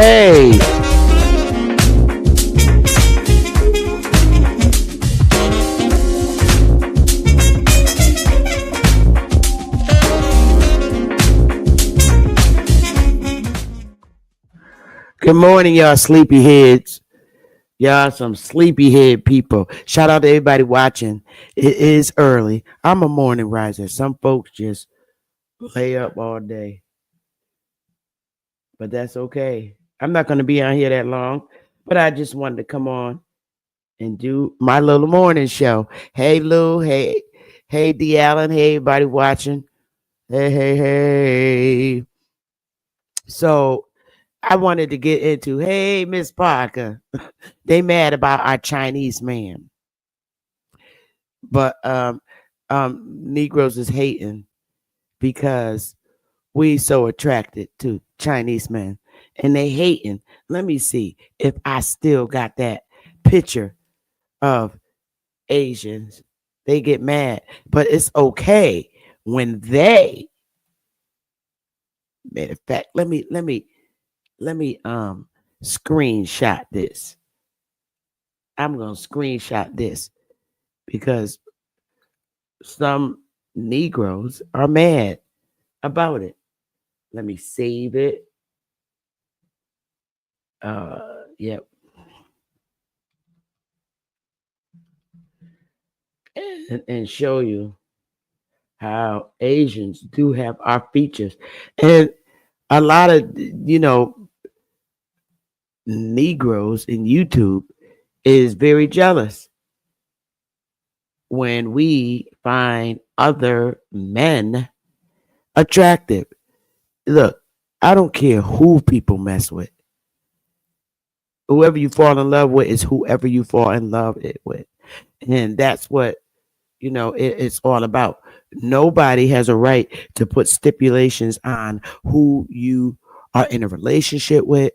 hey. Good morning, y'all sleepy heads. Y'all some sleepyhead people. Shout out to everybody watching. It is early. I'm a morning riser. Some folks just lay up all day, but that's okay. I'm not going to be on here that long, but I just wanted to come on and do my little morning show. Hey, Lou. Hey, D. Allen. Hey, everybody watching. Hey. So I wanted to get into, hey, Miss Parker. They mad about our Chinese man. But Negroes is hating because we so attracted to Chinese men. And they hating. Let me see if I still got that picture of Asians. They get mad. But it's okay when they, matter of fact, let me screenshot this. I'm gonna screenshot this because some Negroes are mad about it. Let me save it. Yep. And show you how Asians do have our features. And a lot of, Negroes in YouTube is very jealous when we find other men attractive. Look, I don't care who people mess with. Whoever you fall in love with is whoever you fall in love with. And that's what, it's all about. Nobody has a right to put stipulations on who you are in a relationship with.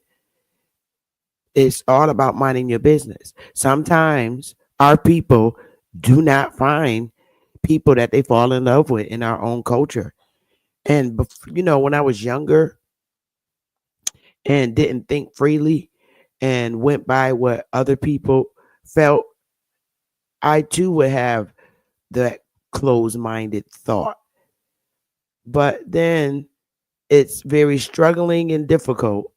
It's all about minding your business. Sometimes our people do not find people that they fall in love with in our own culture. And, when I was younger and didn't think freely and went by what other people felt, I too would have that closed-minded thought. But then it's very struggling and difficult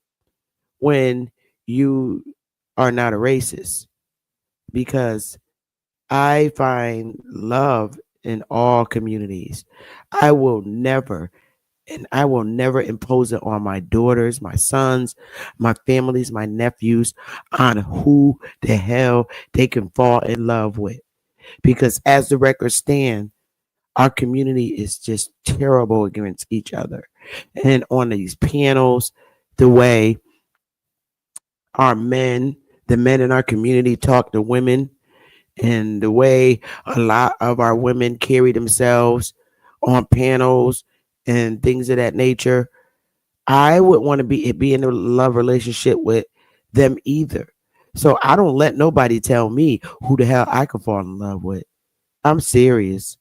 when you are not a racist, because I find love in all communities. I will never impose it on my daughters, my sons, my families, my nephews, on who the hell they can fall in love with. Because as the records stand, our community is just terrible against each other. And on these panels, the way the men in our community talk to women, and the way a lot of our women carry themselves on panels and things of that nature, I would want to be in a love relationship with them either. So I don't let nobody tell me who the hell I can fall in love with. I'm serious.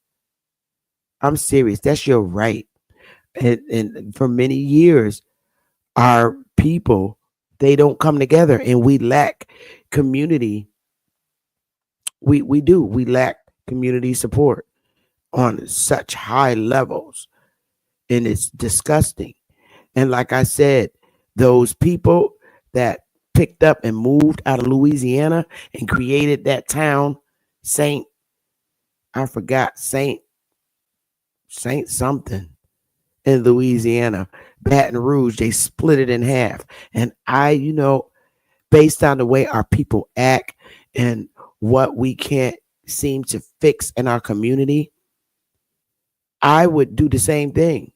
That's your right. And for many years, our people, they don't come together, and we lack community. We do. We lack community support on such high levels, and it's disgusting. And like I said, those people that picked up and moved out of Louisiana and created that town, Saint something in Louisiana, Baton Rouge, they split it in half. And based on the way our people act and what we can't seem to fix in our community, I would do the same thing.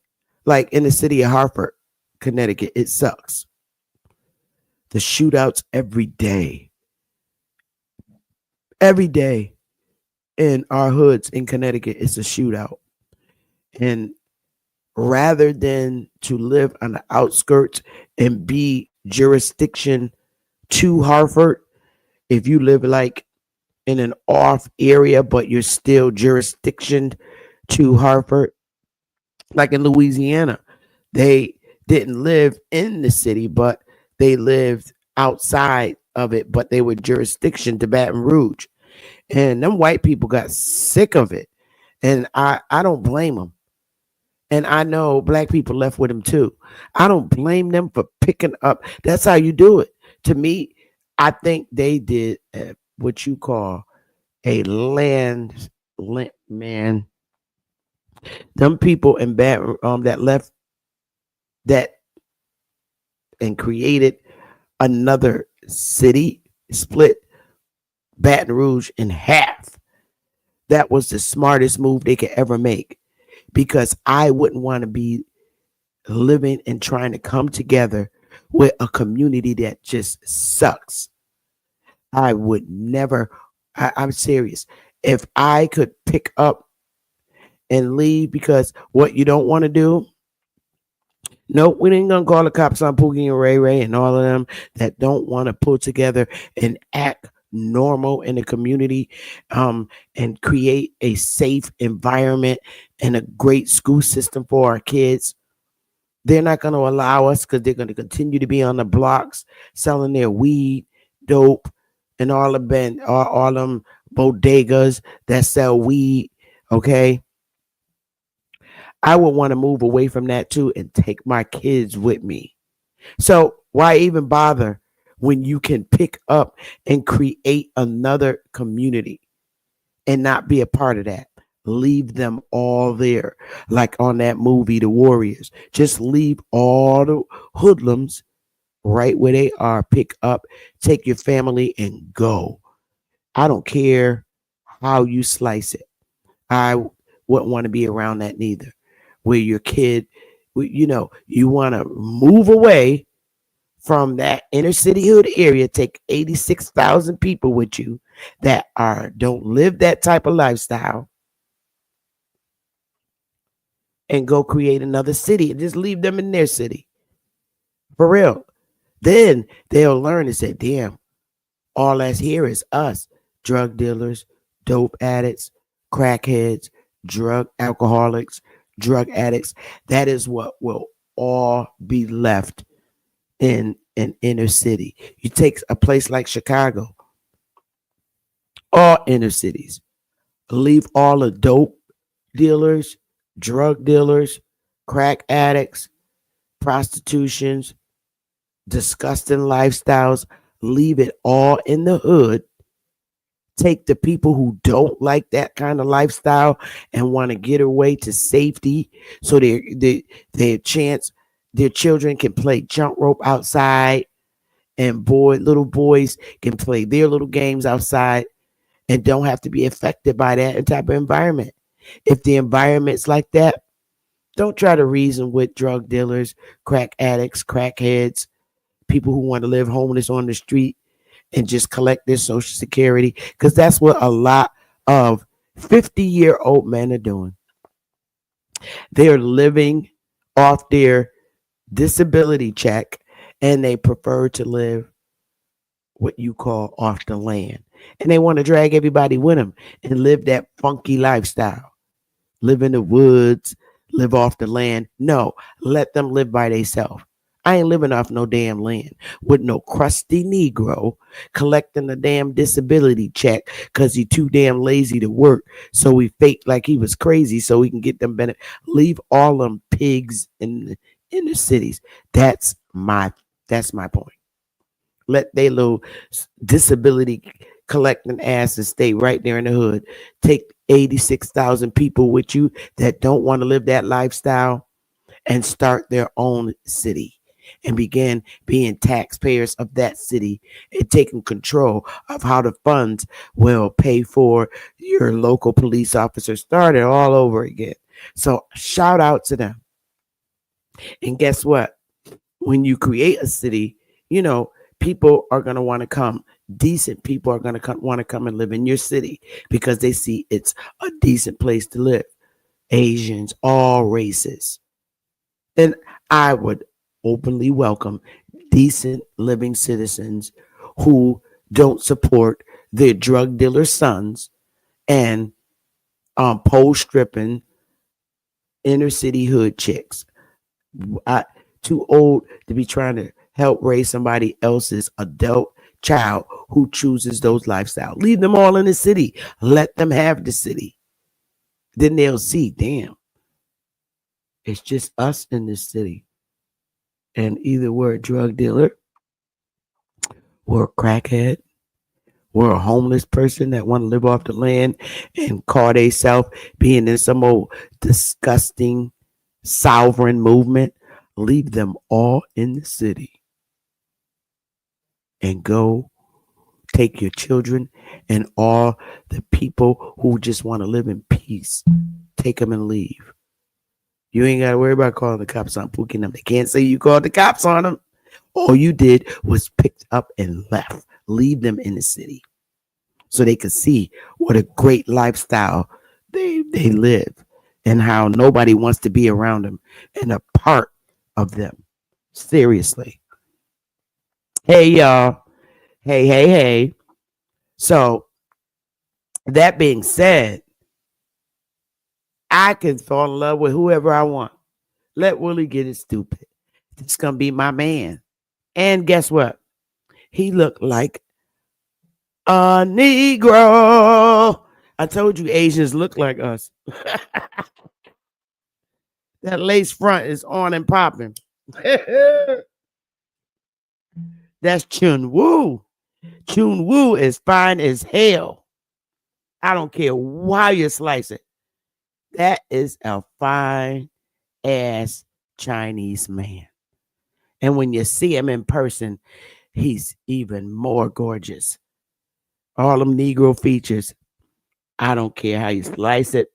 Like in the city of Hartford, Connecticut, it sucks. The shootouts every day. Every day in our hoods in Connecticut, it's a shootout. And rather than to live on the outskirts and be jurisdiction to Hartford, if you live like in an off area, but you're still jurisdiction to Hartford, like in Louisiana, they didn't live in the city, but they lived outside of it, but they were jurisdiction to Baton Rouge. And them white people got sick of it. And I don't blame them. And I know black people left with them too. I don't blame them for picking up. That's how you do it. To me, I think they did what you call a man. Them people in that left that and created another city, split Baton Rouge in half. That was the smartest move they could ever make, because I wouldn't want to be living and trying to come together with a community that just sucks. I would never, I'm serious. If I could pick up and leave, because what you don't want to do, no, we ain't gonna call the cops on Pookie and Ray Ray and all of them that don't want to pull together and act normal in the community, and create a safe environment and a great school system for our kids. They're not going to allow us, because they're going to continue to be on the blocks selling their weed, dope, and all them bodegas that sell weed. Okay, I would want to move away from that too and take my kids with me. So why even bother when you can pick up and create another community and not be a part of that? Leave them all there, like on that movie, The Warriors. Just leave all the hoodlums right where they are. Pick up, take your family, and go. I don't care how you slice it. I wouldn't want to be around that neither. Where your kid, you want to move away from that inner city hood area, take 86,000 people with you that don't live that type of lifestyle, and go create another city and just leave them in their city. For real. Then they'll learn and say, damn, all that's here is us, drug dealers, dope addicts, crackheads, drug alcoholics, drug addicts. That is what will all be left in an inner city. You take a place like Chicago, all inner cities, leave all the dope dealers, drug dealers, crack addicts, prostitutions, disgusting lifestyles, leave it all in the hood. Take the people who don't like that kind of lifestyle and want to get away to safety, so their children can play jump rope outside, and little boys can play their little games outside and don't have to be affected by that type of environment. If the environment's like that, don't try to reason with drug dealers, crack addicts, crackheads, people who want to live homeless on the street and just collect their social security, because that's what a lot of 50-year-old men are doing. They're living off their disability check, and they prefer to live what you call off the land. And they want to drag everybody with them and live that funky lifestyle. Live in the woods, live off the land. No, let them live by themselves. I ain't living off no damn land with no crusty Negro collecting a damn disability check because he too damn lazy to work. So he faked like he was crazy so he can get them benefits. Leave all them pigs in the cities. That's my point. Let they little disability collecting asses stay right there in the hood. Take 86,000 people with you that don't want to live that lifestyle and start their own city and begin being taxpayers of that city and taking control of how the funds will pay for your local police officer. Start it all over again. So shout out to them. And guess what? When you create a city, people are going to want to come. Decent people are going to want to come and live in your city because they see it's a decent place to live. Asians, all races. And I would openly welcome decent living citizens who don't support their drug dealer sons and pole stripping inner city hood chicks. Too old to be trying to help raise somebody else's adult child who chooses those lifestyles. Leave them all in the city. Let them have the city. Then they'll see, damn, it's just us in this city. And either we're a drug dealer, we're a crackhead, we're a homeless person that want to live off the land and call themselves being in some old disgusting sovereign movement. Leave them all in the city and go take your children and all the people who just want to live in peace. Take them and leave. You ain't got to worry about calling the cops on Pookie and them. They can't say you called the cops on them. All you did was picked up and left. Leave them in the city so they could see what a great lifestyle they live and how nobody wants to be around them and a part of them. Seriously. Hey, y'all. Hey. So, that being said, I can fall in love with whoever I want. Let Willie get it stupid. It's going to be my man. And guess what? He looked like a Negro. I told you Asians look like us. That lace front is on and popping. That's Chun Woo. Chun Woo is fine as hell. I don't care why you slice it. That is a fine ass Chinese man. And when you see him in person, he's even more gorgeous. All them Negro features. I don't care how you slice it.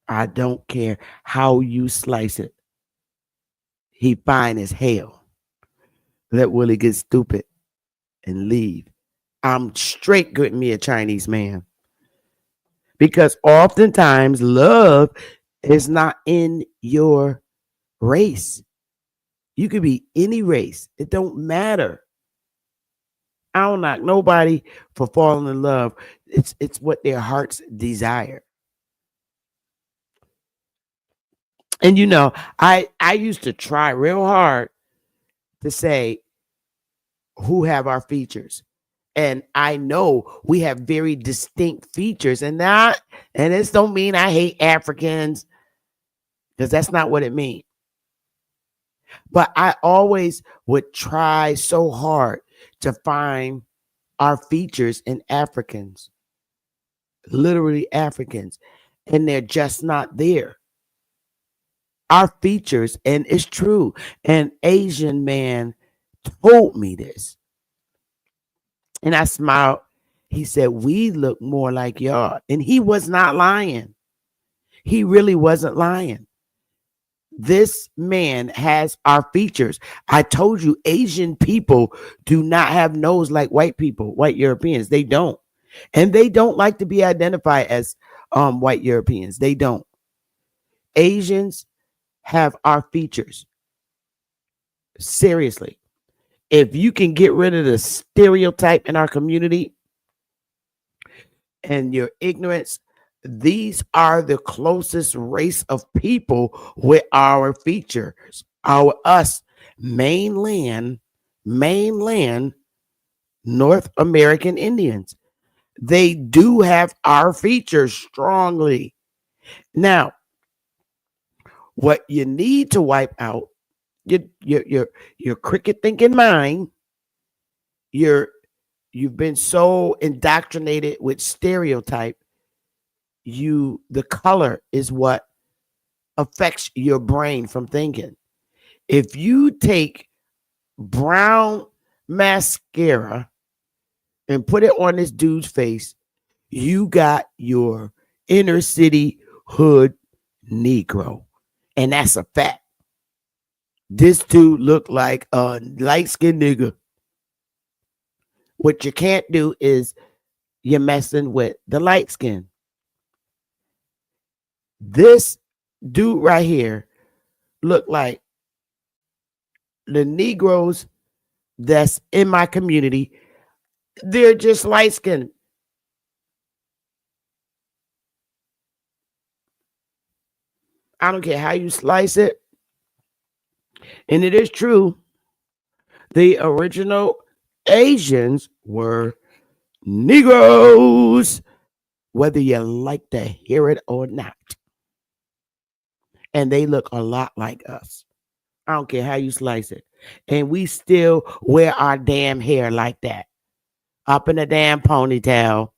I don't care how you slice it. He fine as hell. Let Willie get stupid and leave. I'm straight getting me a Chinese man. Because oftentimes love is not in your race. You could be any race. It don't matter. I don't knock nobody for falling in love. It's what their hearts desire. And you know, I used to try real hard to say who have our features. And I know we have very distinct features. And this don't mean I hate Africans, because that's not what it means. But I always would try so hard to find our features in Africans, literally Africans, and they're just not there. Our features, and it's true. An Asian man told me this. And I smiled. He said, we look more like y'all. And he was not lying. He really wasn't lying. This man has our features. I told you, Asian people do not have nose like white people, white Europeans. They don't. And they don't like to be identified as white Europeans. They don't. Asians have our features. Seriously. If you can get rid of the stereotype in our community and your ignorance, these are the closest race of people with our features. Us mainland North American Indians. They do have our features strongly. Now, what you need to wipe out your cricket thinking mind, you've been so indoctrinated with stereotype. The color is what affects your brain from thinking. If you take brown mascara and put it on this dude's face, you got your inner city hood Negro. And that's a fact. This dude looked like a light-skinned nigga. What you can't do is you're messing with the light skin. This dude right here looked like the Negroes that's in my community. They're just light skinned. I don't care how you slice it. And it is true, the original Asians were Negroes, whether you like to hear it or not. And they look a lot like us. I don't care how you slice it. And we still wear our damn hair like that, up in a damn ponytail.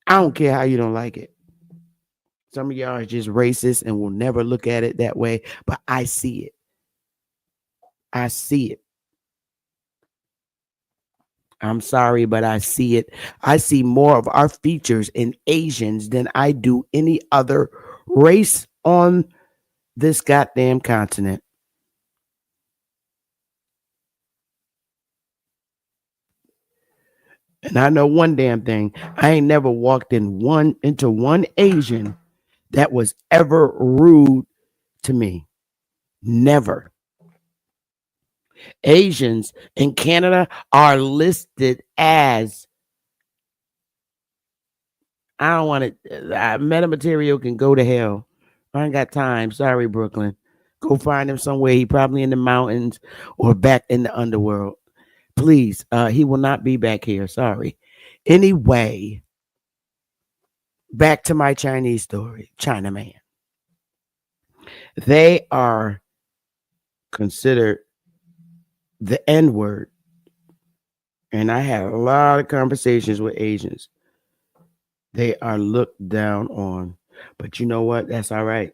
I don't care how you don't like it. Some of y'all are just racist and will never look at it that way, but I see it. I see it. I'm sorry, but I see it. I see more of our features in Asians than I do any other race on this goddamn continent. And I know one damn thing. I ain't never walked into one Asian that was ever rude to me. Never. Asians in Canada are listed as, I don't want it. Metamaterial can go to hell. I ain't got time. Sorry, Brooklyn. Go find him somewhere. He probably in the mountains or back in the underworld. Please, he will not be back here. Sorry. Anyway, back to my Chinese story. Chinaman. They are considered the N word. And I had a lot of conversations with Asians. They are looked down on. But you know what? That's all right.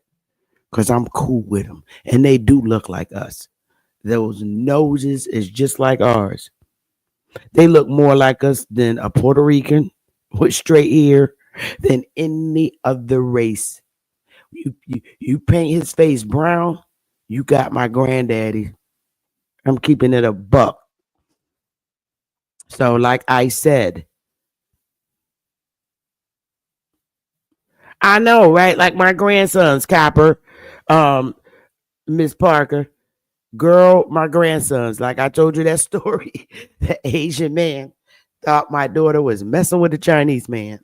Because I'm cool with them. And they do look like us. Those noses is just like ours. They look more like us than a Puerto Rican with straight hair than any other race. You paint his face brown, you got my granddaddy. I'm keeping it a buck. So, like I said, I know, right? Like my grandson's Copper, um, Miss Parker, girl, my grandsons. Like I told you that story, the Asian man thought my daughter was messing with the Chinese man.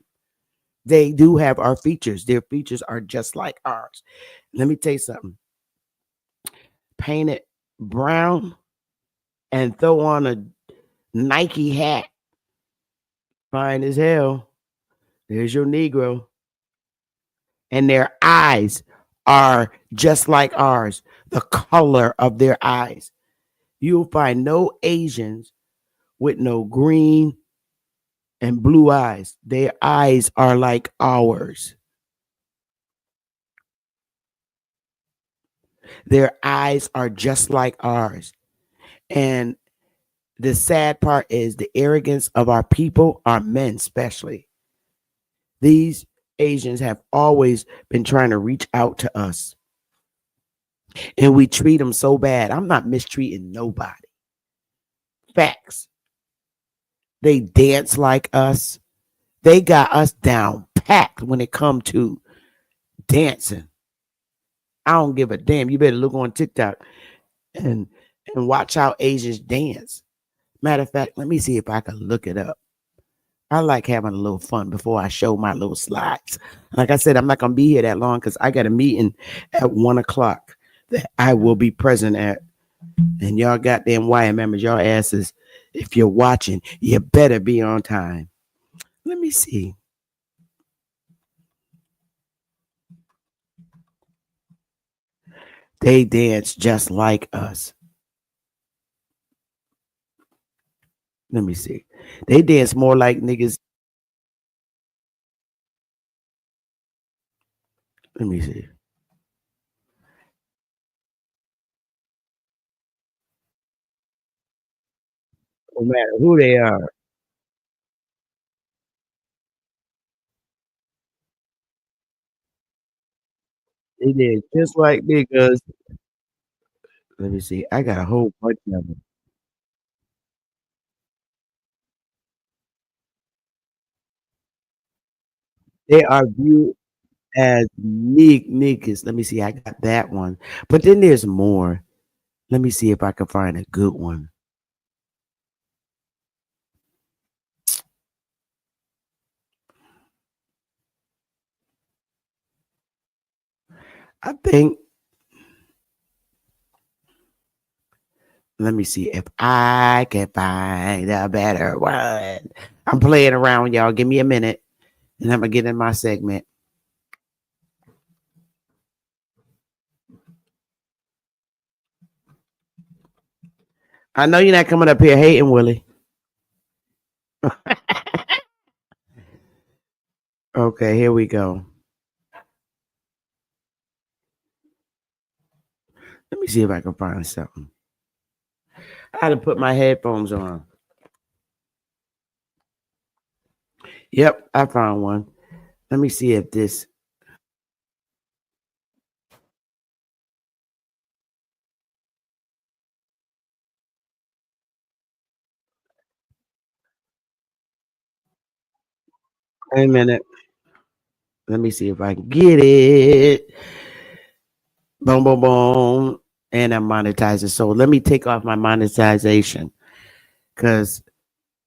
They do have our features. Their features are just like ours. Let me tell you something. Paint it brown and throw on a Nike hat. Fine as hell. There's your Negro. And their eyes are just like ours. The color of their eyes. You'll find no Asians with no green and blue eyes. Their eyes are like ours. Their eyes are just like ours. And the sad part is the arrogance of our people, our men especially. These Asians have always been trying to reach out to us. And we treat them so bad. I'm not mistreating nobody. Facts. They dance like us. They got us down packed when it come to dancing. I don't give a damn. You better look on TikTok and and watch how Asians dance. Matter of fact, let me see if I can look it up. I like having a little fun before I show my little slides. Like I said, I'm not gonna be here that long because I got a meeting at 1 o'clock that I will be present at. And y'all goddamn YM members, y'all asses, if you're watching, you better be on time. Let me see. They dance just like us. Let me see. They dance more like niggas. Let me see. No matter who they are, they dance just like niggas. Let me see. I got a whole bunch of them. They are viewed as niggas. Let me see. I got that one. But then there's more. Let me see if I can find a good one. I think, let me see if I can find a better one. I'm playing around, y'all. Give me a minute and I'm going to get in my segment. I know you're not coming up here hating, Willie. Okay, here we go. Let me see if I can find something. I had to put my headphones on. Yep, I found one. Let me see if this. Wait a minute. Let me see if I can get it. Boom, boom, boom. And I'm monetizing. So let me take off my monetization because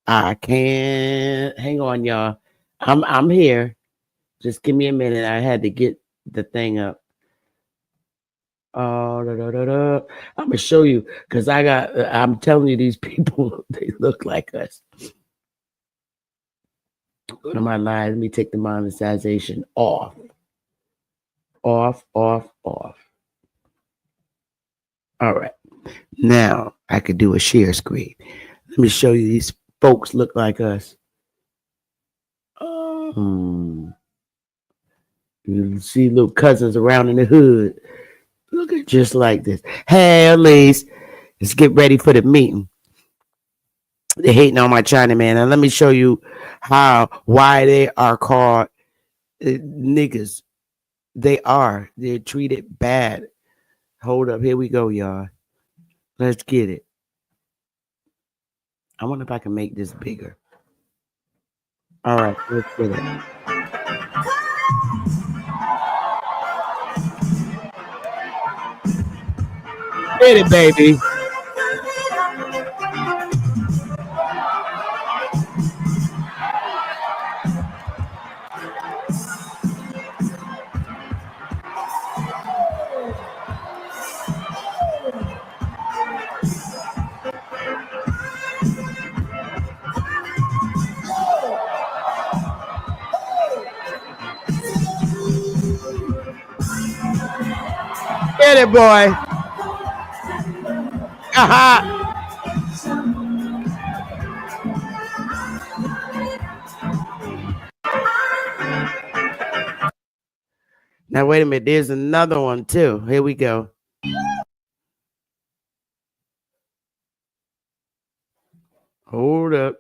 I can't. Hang on, y'all. I'm here. Just give me a minute. I had to get the thing up. Oh, I'm gonna show you because I'm telling you, these people they look like us. Go to my live. Let me take the monetization off. Off. All right. Now I could do a share screen. Let me show you, these folks look like us. You see little cousins around in the hood. Look at just like this. Hey, Elise, let's get ready for the meeting. They're hating on my China man. And let me show you why they are called niggas. They're treated bad. Hold up. Here we go, y'all. Let's get it. I wonder if I can make this bigger. All right, let's get it. Get it, baby. Get it, boy. Now, wait a minute. There's another one, too. Here we go. Hold up.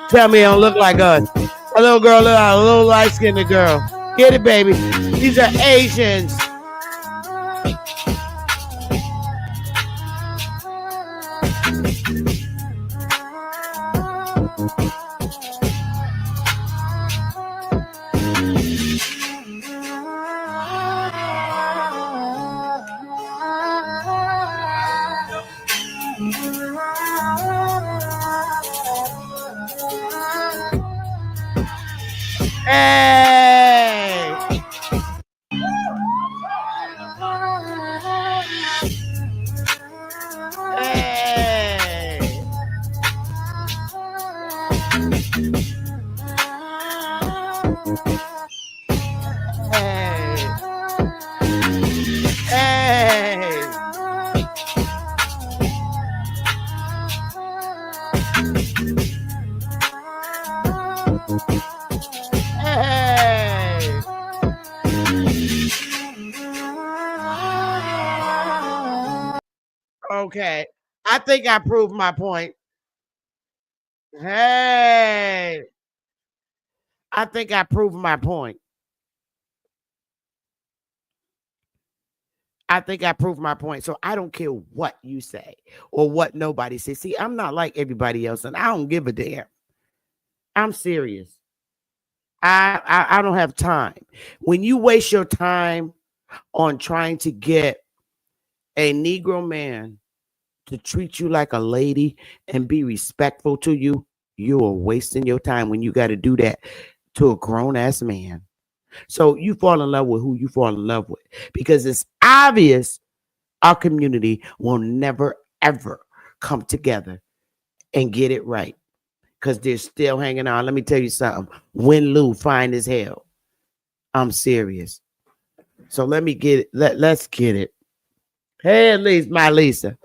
Tell me it don't look like us. A little girl look like a little light-skinned girl. Get it, baby. These are Asians. Hey! Hey! Hey! Hey! Okay. I think I proved my point. Hey! I think I proved my point. I think I proved my point. So I don't care what you say or what nobody says. See, I'm not like everybody else, and I don't give a damn. I'm serious. I don't have time. When you waste your time on trying to get a Negro man to treat you like a lady and be respectful to you, you are wasting your time when you got to do that. to a grown ass man. So you fall in love with who you fall in love with, because it's obvious our community will never ever come together and get it right, because they're still hanging on. Let me tell you something. Win Lou fine as hell. I'm serious. So let me get it. Let's get it. Hey, at least my Lisa.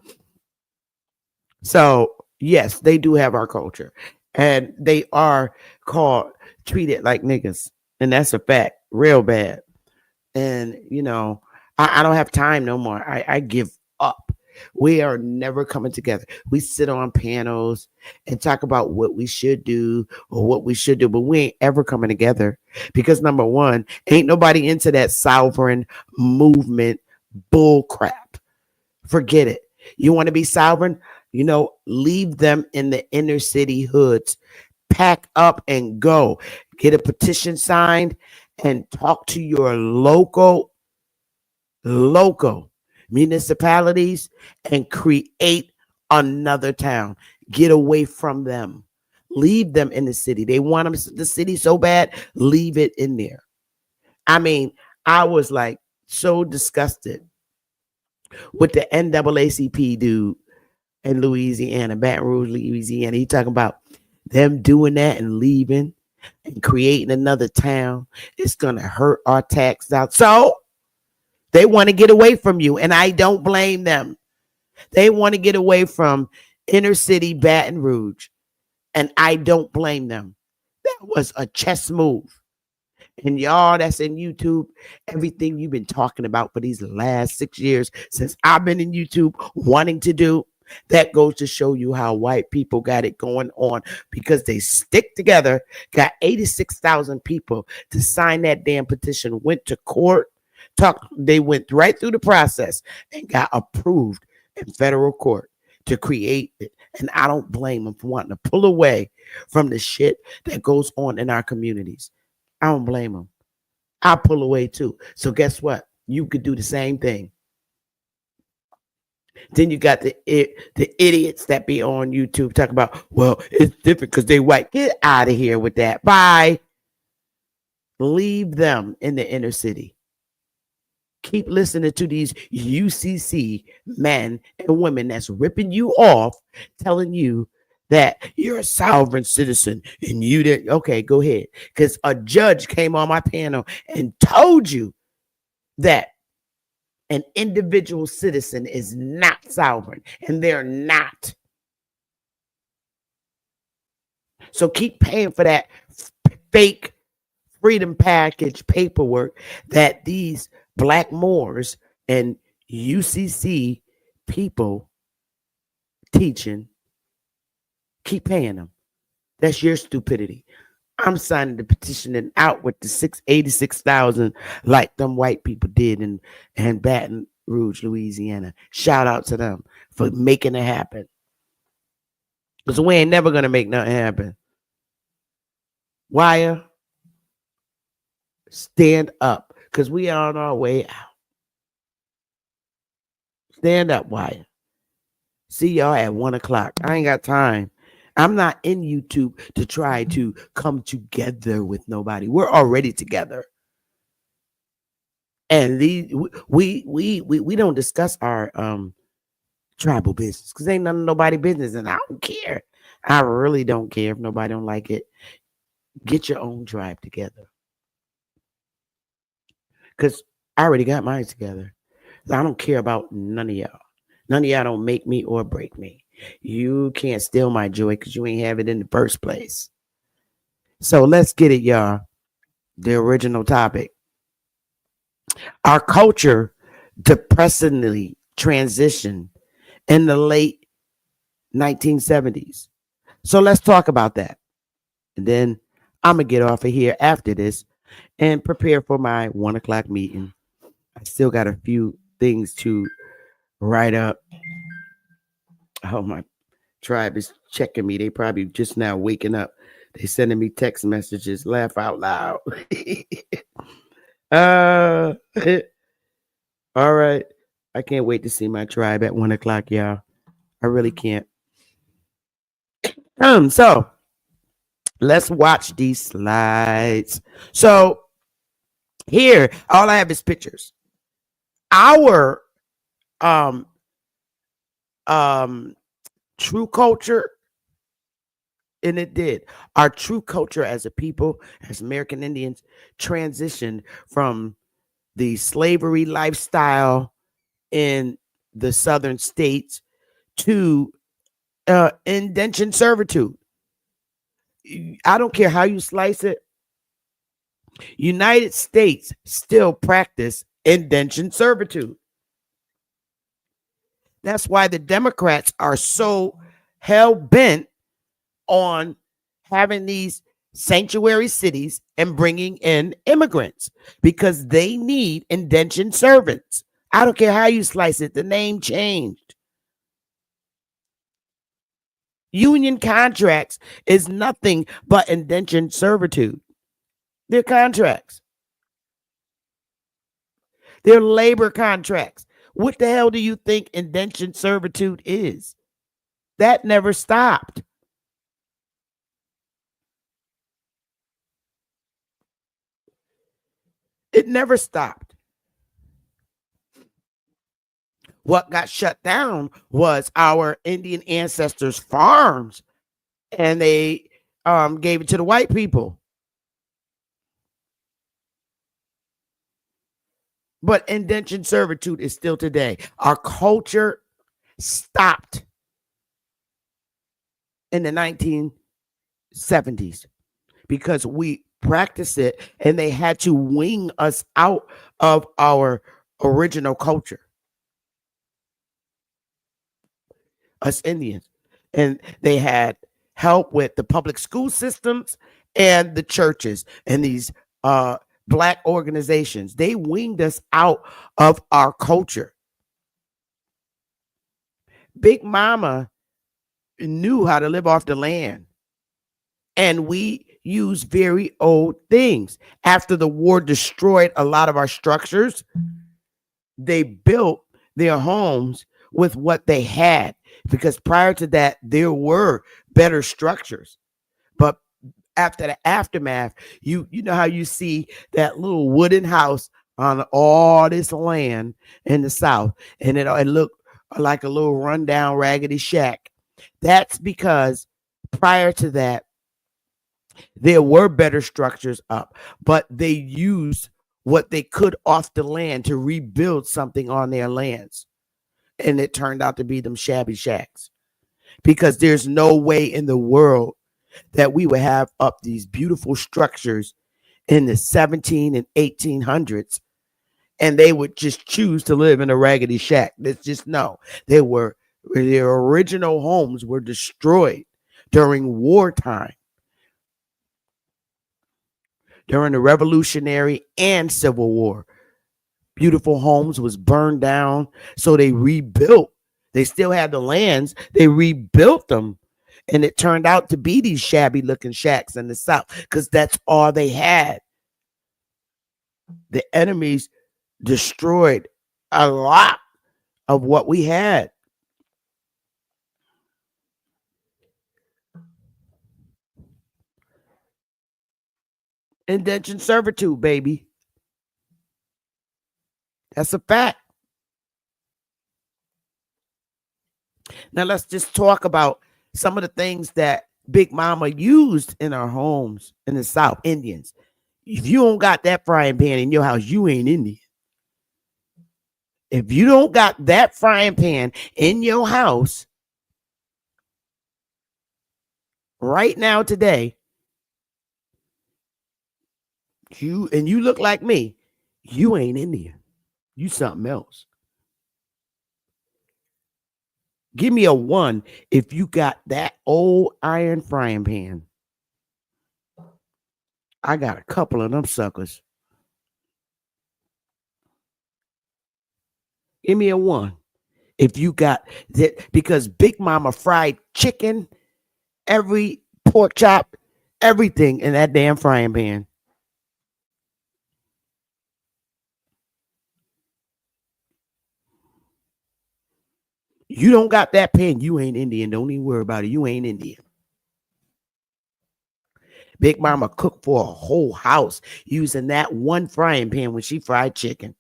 So yes, they do have our culture, and they are called treated like niggas, and that's a fact, real bad. And I don't have time no more. I give up. We are never coming together. We sit on panels and talk about what we should do or what we should do, but we ain't ever coming together, because number one, ain't nobody into that sovereign movement bull crap. Forget it. You want to be sovereign? Leave them in the inner city hoods. Pack up and go. Get a petition signed and talk to your local municipalities and create another town. Get away from them. Leave them in the city. They want them the city so bad. Leave it in there. I mean, I was like so disgusted with the NAACP dude in Louisiana, Baton Rouge, Louisiana. He talking about them doing that and leaving and creating another town. It's gonna hurt our tax out. So they want to get away from you, and I don't blame them. They want to get away from inner city Baton Rouge, and I don't blame them. That was a chess move. And y'all that's in YouTube, everything you've been talking about for these last 6 years since I've been in YouTube wanting to do, that goes to show you how white people got it going on, because they stick together, got 86,000 people to sign that damn petition, went to court, they went right through the process and got approved in federal court to create it. And I don't blame them for wanting to pull away from the shit that goes on in our communities. I don't blame them. I pull away too. So guess what? You could do the same thing. Then you got the idiots that be on YouTube talking about, well, it's different because they white. Get out of here with that. Bye. Leave them in the inner city. Keep listening to these UCC men and women that's ripping you off, telling you that you're a sovereign citizen and you didn't. Okay, go ahead. Because a judge came on my panel and told you that an individual citizen is not sovereign, and they're not. So keep paying for that fake freedom package paperwork that these Black Moors and UCC people teaching. Keep paying them. That's your stupidity. I'm signing the petition and out with the 686,000 like them white people did in Baton Rouge, Louisiana. Shout out to them for making it happen. Because we ain't never going to make nothing happen. Wire, stand up, because we are on our way out. Stand up, Wire. See y'all at 1 o'clock. I ain't got time. I'm not in YouTube to try to come together with nobody. We're already together. And we don't discuss our tribal business, because ain't none of nobody business, and I don't care. I really don't care if nobody don't like it. Get your own tribe together, because I already got mine together. I don't care about none of y'all. None of y'all don't make me or break me. You can't steal my joy because you ain't have it in the first place. So let's get it, y'all. The original topic. Our culture depressingly transitioned in the late 1970s. So let's talk about that. And then I'm going to get off of here after this and prepare for my 1 o'clock meeting. I still got a few things to write up. Oh, my tribe is checking me. They probably just now waking up. They sending me text messages. Laugh out loud. All right. I can't wait to see my tribe at 1 o'clock, y'all. I really can't. So Let's watch these slides. So here, all I have is pictures. Our um um true culture, and it did. Our true culture as a people, as American Indians, transitioned from the slavery lifestyle in the southern states to indentured servitude. I don't care how you slice it. United States still practice indentured servitude. That's why the Democrats are so hell bent on having these sanctuary cities and bringing in immigrants because they need indentured servants. I don't care how you slice it, the name changed. Union contracts is nothing but indentured servitude. They're contracts. They're labor contracts. What the hell do you think indentured servitude is? That never stopped. It never stopped. What got shut down was our Indian ancestors' farms, and they gave it to the white people. But indentured servitude is still today. Our culture stopped in the 1970s because we practiced it and they had to wing us out of our original culture, us Indians. And they had help with the public school systems and the churches and these black organizations. They winged us out of our culture. Big Mama knew how to live off the land. And we use very old things. After the war destroyed a lot of our structures, they built their homes with what they had because prior to that, there were better structures. But after the aftermath, you know how you see that little wooden house on all this land in the South, and it looked like a little rundown, raggedy shack. That's because prior to that, there were better structures up, but they used what they could off the land to rebuild something on their lands. And it turned out to be them shabby shacks because there's no way in the world that we would have up these beautiful structures in the 17 and 1800s and they would just choose to live in a raggedy shack. That's just no. Their original homes were destroyed during wartime, during the Revolutionary and Civil War. Beautiful homes was burned down, so they rebuilt. They still had the lands. They rebuilt them, and it turned out to be these shabby looking shacks in the South because that's all they had. The enemies destroyed a lot of what we had. Indentured servitude, baby. That's a fact. Now let's just talk about some of the things that Big Mama used in our homes in the South. Indians. If you don't got that frying pan in your house, you ain't Indian. If you don't got that frying pan in your house right now today, you look like me, you ain't Indian. You something else. Give me a 1 if you got that old iron frying pan. I got a couple of them suckers. Give me a 1 if you got that, because Big Mama fried chicken, every pork chop, everything in that damn frying pan. You don't got that pan, you ain't Indian. Don't even worry about it. You ain't Indian. Big Mama cooked for a whole house using that one frying pan when she fried chicken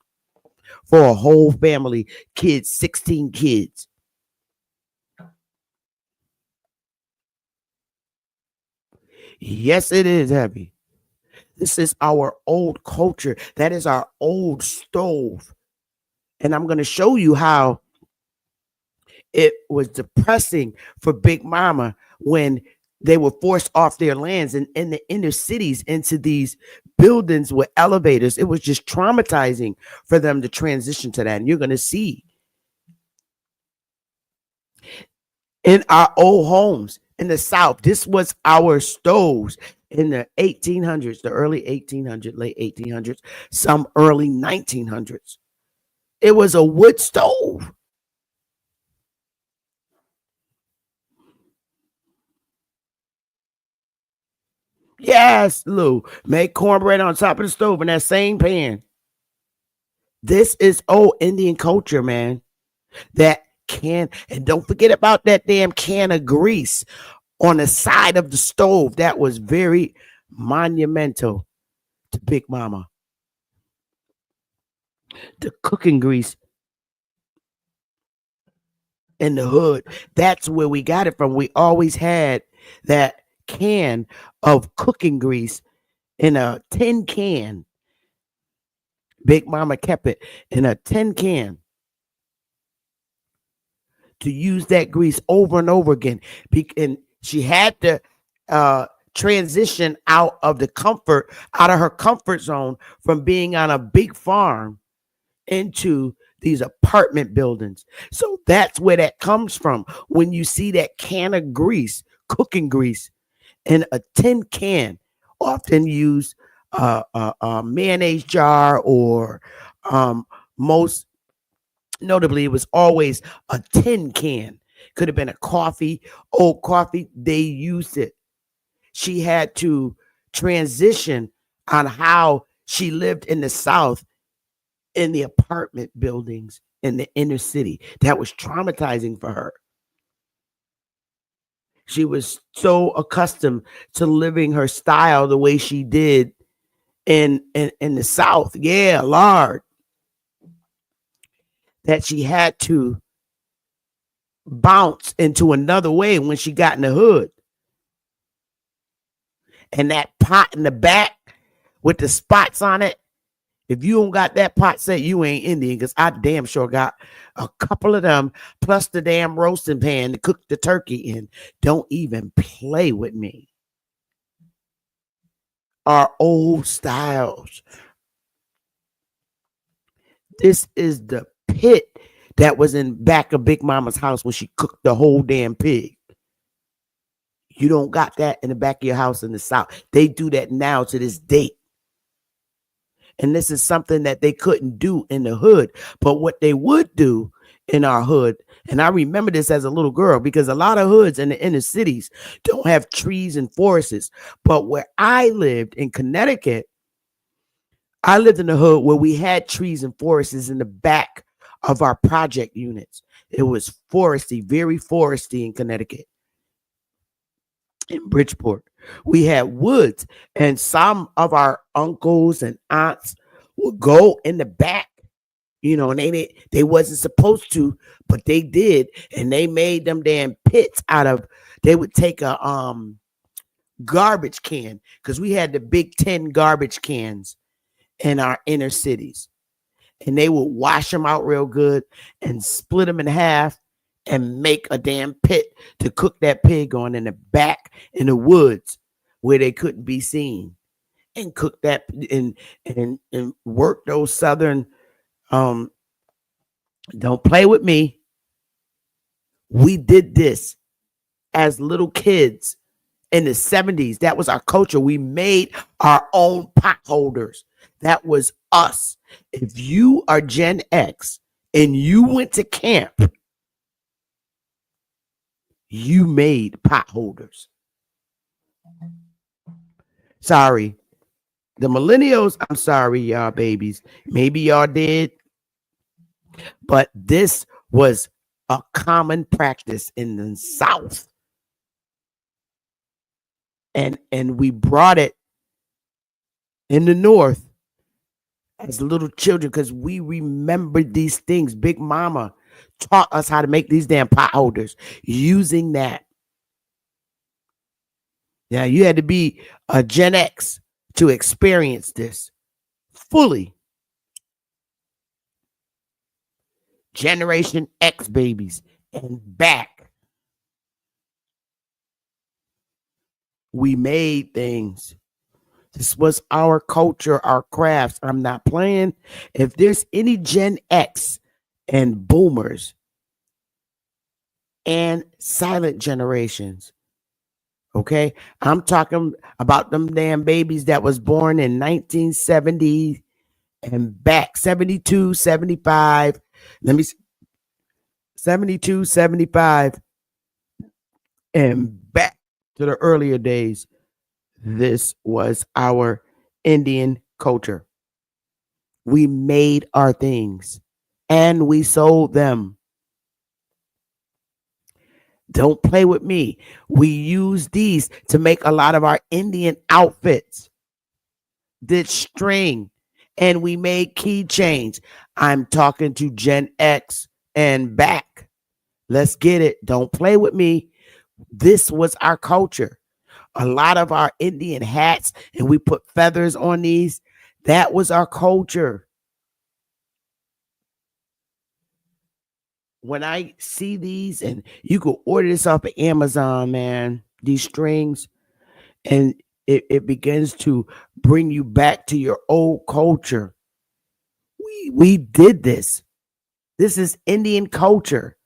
for a whole family, kids, 16 kids. Yes, it is heavy. This is our old culture. That is our old stove. And I'm going to show you how it was depressing for Big Mama when they were forced off their lands and in the inner cities into these buildings with elevators. It was just traumatizing for them to transition to that. And you're going to see in our old homes in the South, this was our stoves in the 1800s, the early 1800s, late 1800s, some early 1900s. It was a wood stove. Yes, Lou. Make cornbread on top of the stove in that same pan. This is old Indian culture, man. That can, and don't forget about that damn can of grease on the side of the stove. That was very monumental to Big Mama. The cooking grease in the hood. That's where we got it from. We always had that can of cooking grease in a tin can. Big Mama kept it in a tin can to use that grease over and over again. And she had to transition out of out of her comfort zone from being on a big farm into these apartment buildings. So that's where that comes from. When you see that can of grease, cooking grease, in a tin can, often used a mayonnaise jar, or most notably, it was always a tin can. Could have been a coffee, old coffee. They used it. She had to transition on how she lived in the South in the apartment buildings in the inner city. That was traumatizing for her. She was so accustomed to living her style the way she did in the South. Yeah, Lord. That she had to bounce into another way when she got in the hood. And that pot in the back with the spots on it, if you don't got that pot set, you ain't Indian, because I damn sure got a couple of them, plus the damn roasting pan to cook the turkey in. Don't even play with me. Our old styles. This is the pit that was in back of Big Mama's house when she cooked the whole damn pig. You don't got that in the back of your house in the South. They do that now to this date. And this is something that they couldn't do in the hood. But what they would do in our hood, and I remember this as a little girl, because a lot of hoods in the inner cities don't have trees and forests. But where I lived in Connecticut, I lived in a hood where we had trees and forests in the back of our project units. It was foresty, very foresty in Connecticut. In Bridgeport, we had woods, and some of our uncles and aunts would go in the back, and they wasn't supposed to, but they did, and they made them damn pits out of. They would take a garbage can, because we had the big 10 garbage cans in our inner cities, and they would wash them out real good and split them in half and make a damn pit to cook that pig on in the back in the woods where they couldn't be seen, and cook that and work those southern don't play with me. We did this as little kids in the 70s. That was our culture. We made our own pot holders. That was us. If you are Gen X and you went to camp, you made pot holders. Sorry. The millennials, I'm sorry, y'all babies. Maybe y'all did. But this was a common practice in the South. and we brought it in the north as little children because we remembered these things. Big Mama taught us how to make these damn pot holders using that. Yeah, you had to be a Gen X to experience this fully. Generation X babies and back. We made things. This was our culture, our crafts. I'm not playing. If there's any Gen X and boomers and silent generations, okay? I'm talking about them damn babies that was born in 1970 and back, 72, 75. Let me 72, 75 and back to the earlier days. This was our Indian culture. We made our things and we sold them. Don't play with me. We use these to make a lot of our Indian outfits. Did string and we made keychains. I'm talking to Gen X and back. Let's get it. Don't play with me. This was our culture. A lot of our Indian hats, and we put feathers on these. That was our culture. When I see these, and you can order this off of Amazon, man, these strings, and it begins to bring you back to your old culture. We did this. This is Indian culture.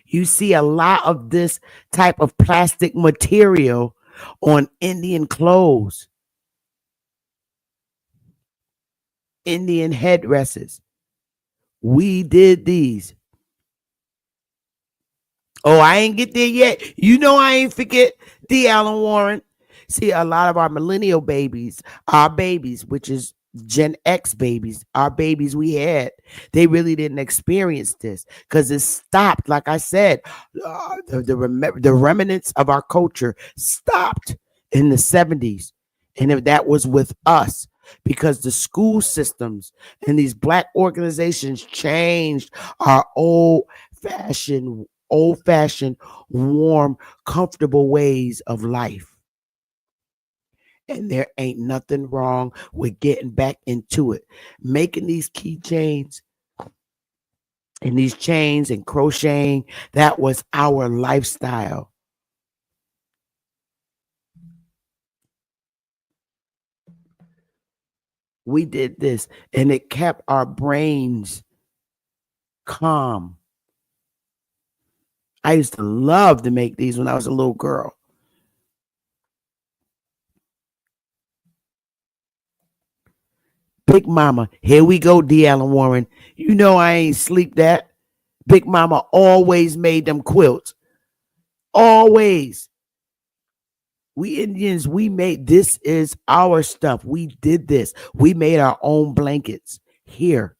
You see a lot of this type of plastic material on Indian clothes, Indian headdresses. We did these. Oh, I ain't get there yet. You know I ain't forget D. Allen Warren. See, a lot of our millennial babies, our babies, which is Gen X babies, our babies we had, they really didn't experience this because it stopped. Like I said, the remnants of our culture stopped in the 70s. And if that was with us, because the school systems and these black organizations changed our old fashioned, warm, comfortable ways of life. And there ain't nothing wrong with getting back into it. Making these keychains and these chains and crocheting, that was our lifestyle. We did this and it kept our brains calm. I used to love to make these when I was a little girl. Big Mama, here we go, D. Allen Warren. You know I ain't sleep that. Big Mama always made them quilts. Always. We Indians, we made this is our stuff. We did this. We made our own blankets here.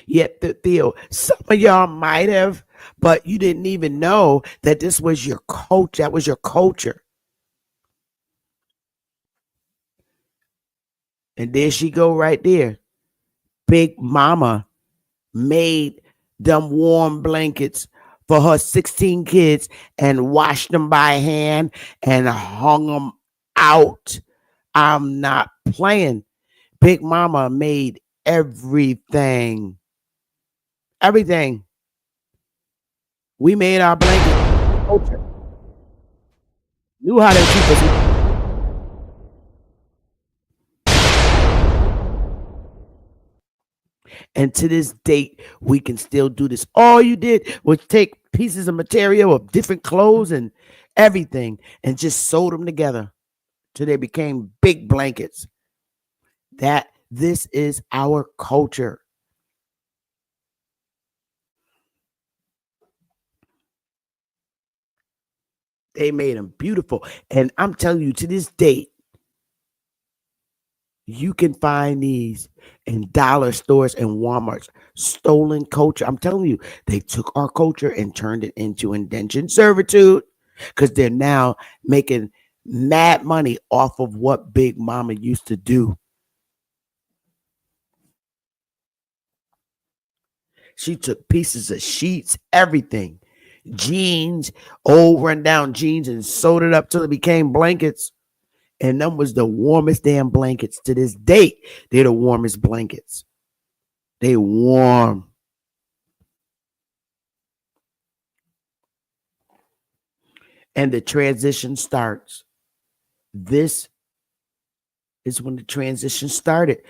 Yet, Theo, some of y'all might have, but you didn't even know that this was your culture. That was your culture. And there she go right there. Big Mama made them warm blankets for her 16 kids and washed them by hand and hung them out. I'm not playing. Big Mama made everything. Everything. We made our blanket culture. Knew how to keep us. And to this date, we can still do this. All you did was take pieces of material of different clothes and everything and just sewed them together till they became big blankets. That this is our culture. They made them beautiful. And I'm telling you, to this date, You can find these in dollar stores and Walmarts. Stolen culture. I'm telling you, they took our culture and turned it into indentured servitude because they're now making mad money off of what Big Mama used to do. She took pieces of sheets, everything, jeans, old rundown jeans, and sewed it up till it became blankets. And them was the warmest damn blankets to this date. They're the warmest blankets. They warm. And the transition starts. This is when the transition started.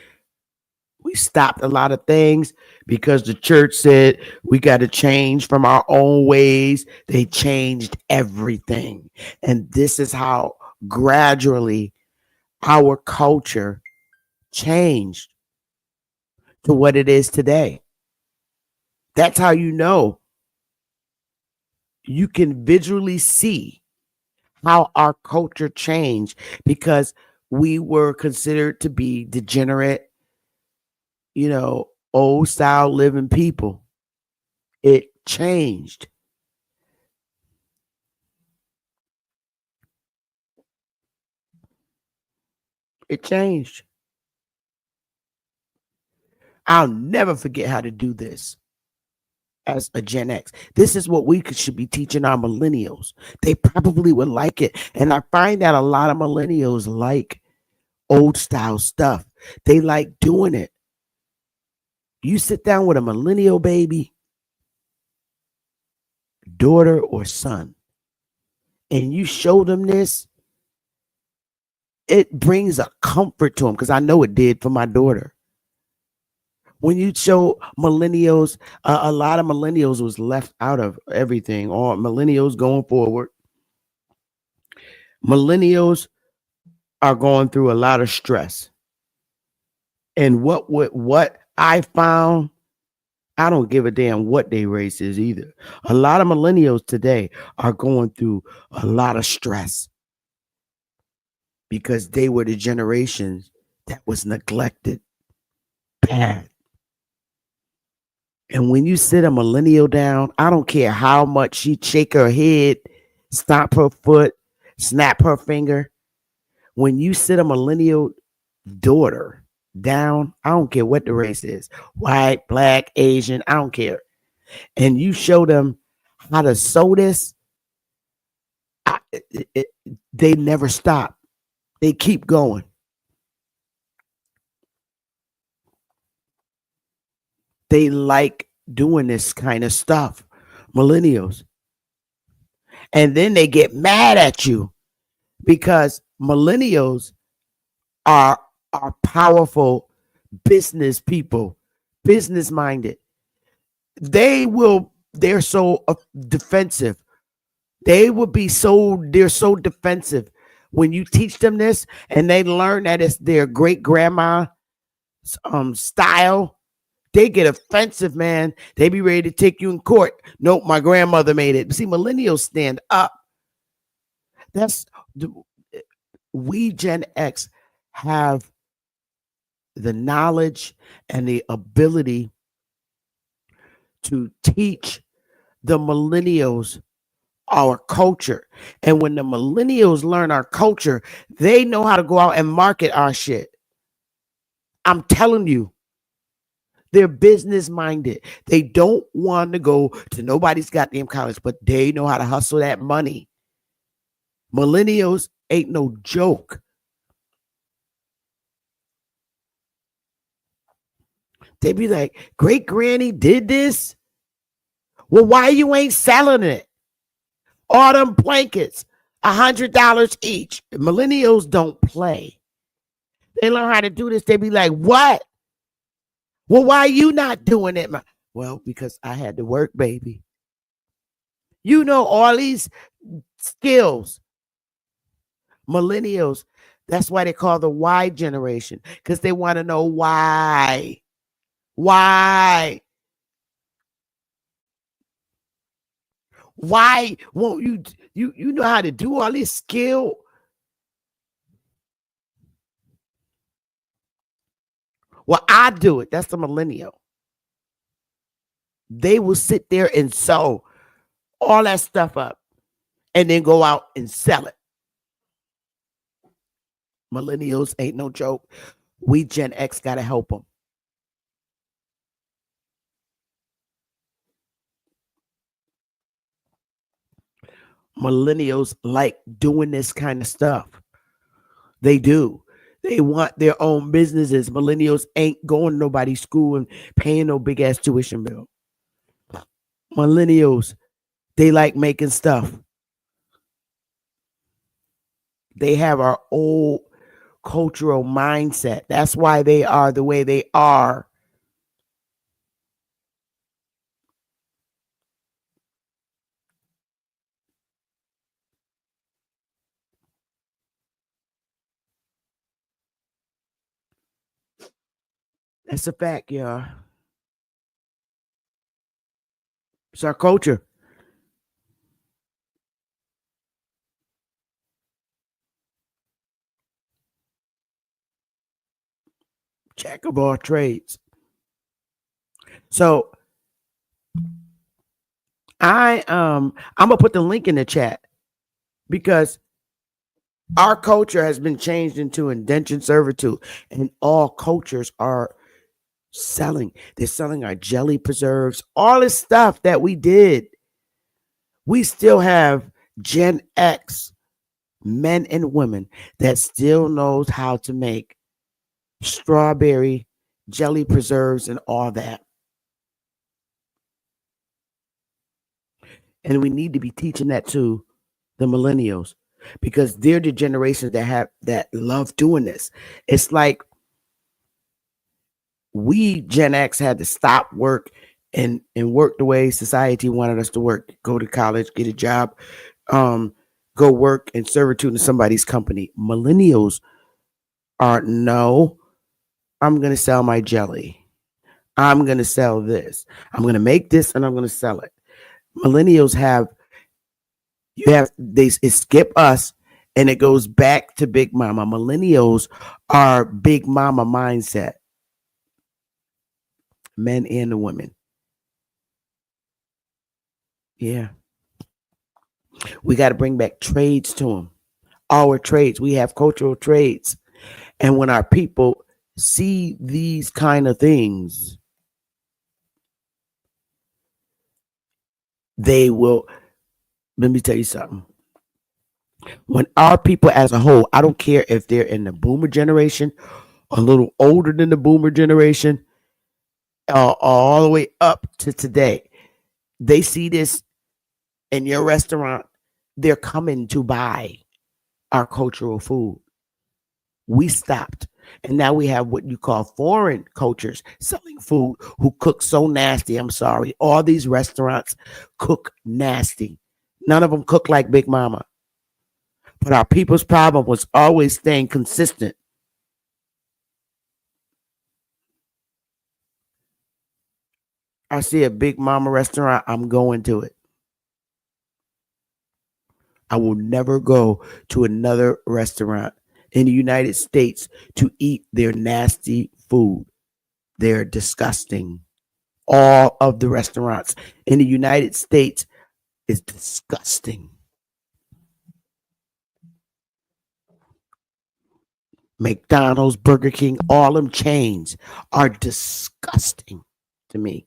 We stopped a lot of things because the church said we got to change from our own ways. They changed everything. And this is how gradually our culture changed to what it is today. That's how you know. You can visually see how our culture changed because we were considered to be degenerate, old style living people. It changed. It changed. I'll never forget how to do this as a Gen X. This is what we should be teaching our millennials. They probably would like it. And I find that a lot of millennials like old style stuff. They like doing it. You sit down with a millennial baby, daughter or son, and you show them this, it brings a comfort to them because I know it did for my daughter. When you show millennials, a lot of millennials was left out of everything. Or millennials going forward, millennials are going through a lot of stress. And what I found, I don't give a damn what their race is either. A lot of millennials today are going through a lot of stress because they were the generations that was neglected bad. And when you sit a millennial down, I don't care how much she shake her head, stomp her foot, snap her finger. When you sit a millennial daughter down, I don't care what the race is, white, black, Asian, I don't care. And you show them how to sew this, they never stop. They keep going. They like doing this kind of stuff, millennials. And then they get mad at you because millennials are powerful business people, business minded. They're so defensive. They're so defensive when you teach them this and they learn that it's their great grandma style. They get offensive, man. They be ready to take you in court. Nope, my grandmother made it. See, millennials stand up. That's we Gen X have the knowledge and the ability to teach the millennials our culture. And when the millennials learn our culture, they know how to go out and market our shit. I'm telling you, they're business minded. They don't want to go to nobody's goddamn college, but they know how to hustle that money. Millennials ain't no joke. They be like, great granny did this. Well, why you ain't selling it? All them blankets, $100 each. Millennials don't play. They learn how to do this. They be like, what? Well, why you not doing it? Well, because I had to work, baby. You know all these skills. Millennials, that's why they call the Y generation, because they want to know why. Why? Why won't you know how to do all this skill? Well, I do it. That's the millennial. They will sit there and sew all that stuff up and then go out and sell it. Millennials ain't no joke. We Gen X got to help them. Millennials like doing this kind of stuff. They do. They want their own businesses. Millennials ain't going to nobody's school and paying no big ass tuition bill. Millennials, they like making stuff. They have our old cultural mindset. That's why they are the way they are. That's a fact, y'all. It's our culture. Jack of all trades. So I'm gonna put the link in the chat because our culture has been changed into indentured servitude, and all cultures are selling. They're selling our jelly preserves, all this stuff that we did. We still have Gen X men and women that still knows how to make strawberry jelly preserves and all that. And we need to be teaching that to the millennials because they're the generations that love doing this. It's like we Gen X had to stop work and work the way society wanted us to work. Go to college, get a job, go work in servitude in somebody's company. Millennials are no, I'm gonna sell my jelly. I'm gonna sell this. I'm gonna make this and I'm gonna sell it. Millennials have they skip us and it goes back to Big Mama. Millennials are Big Mama mindset. Men and the women. Yeah. We got to bring back trades to them. Our trades. We have cultural trades. And when our people see these kind of things, they will. Let me tell you something. When our people as a whole, I don't care if they're in the boomer generation, a little older than the boomer generation, all the way up to today, they see this in your restaurant, they're coming to buy our cultural food. We stopped. And now we have what you call foreign cultures selling food who cook so nasty. I'm sorry. All these restaurants cook nasty. None of them cook like Big Mama. But our people's problem was always staying consistent. I see a Big Mama restaurant, I'm going to it. I will never go to another restaurant in the United States to eat their nasty food. They're disgusting. All of the restaurants in the United States is disgusting. McDonald's, Burger King, all them chains are disgusting to me.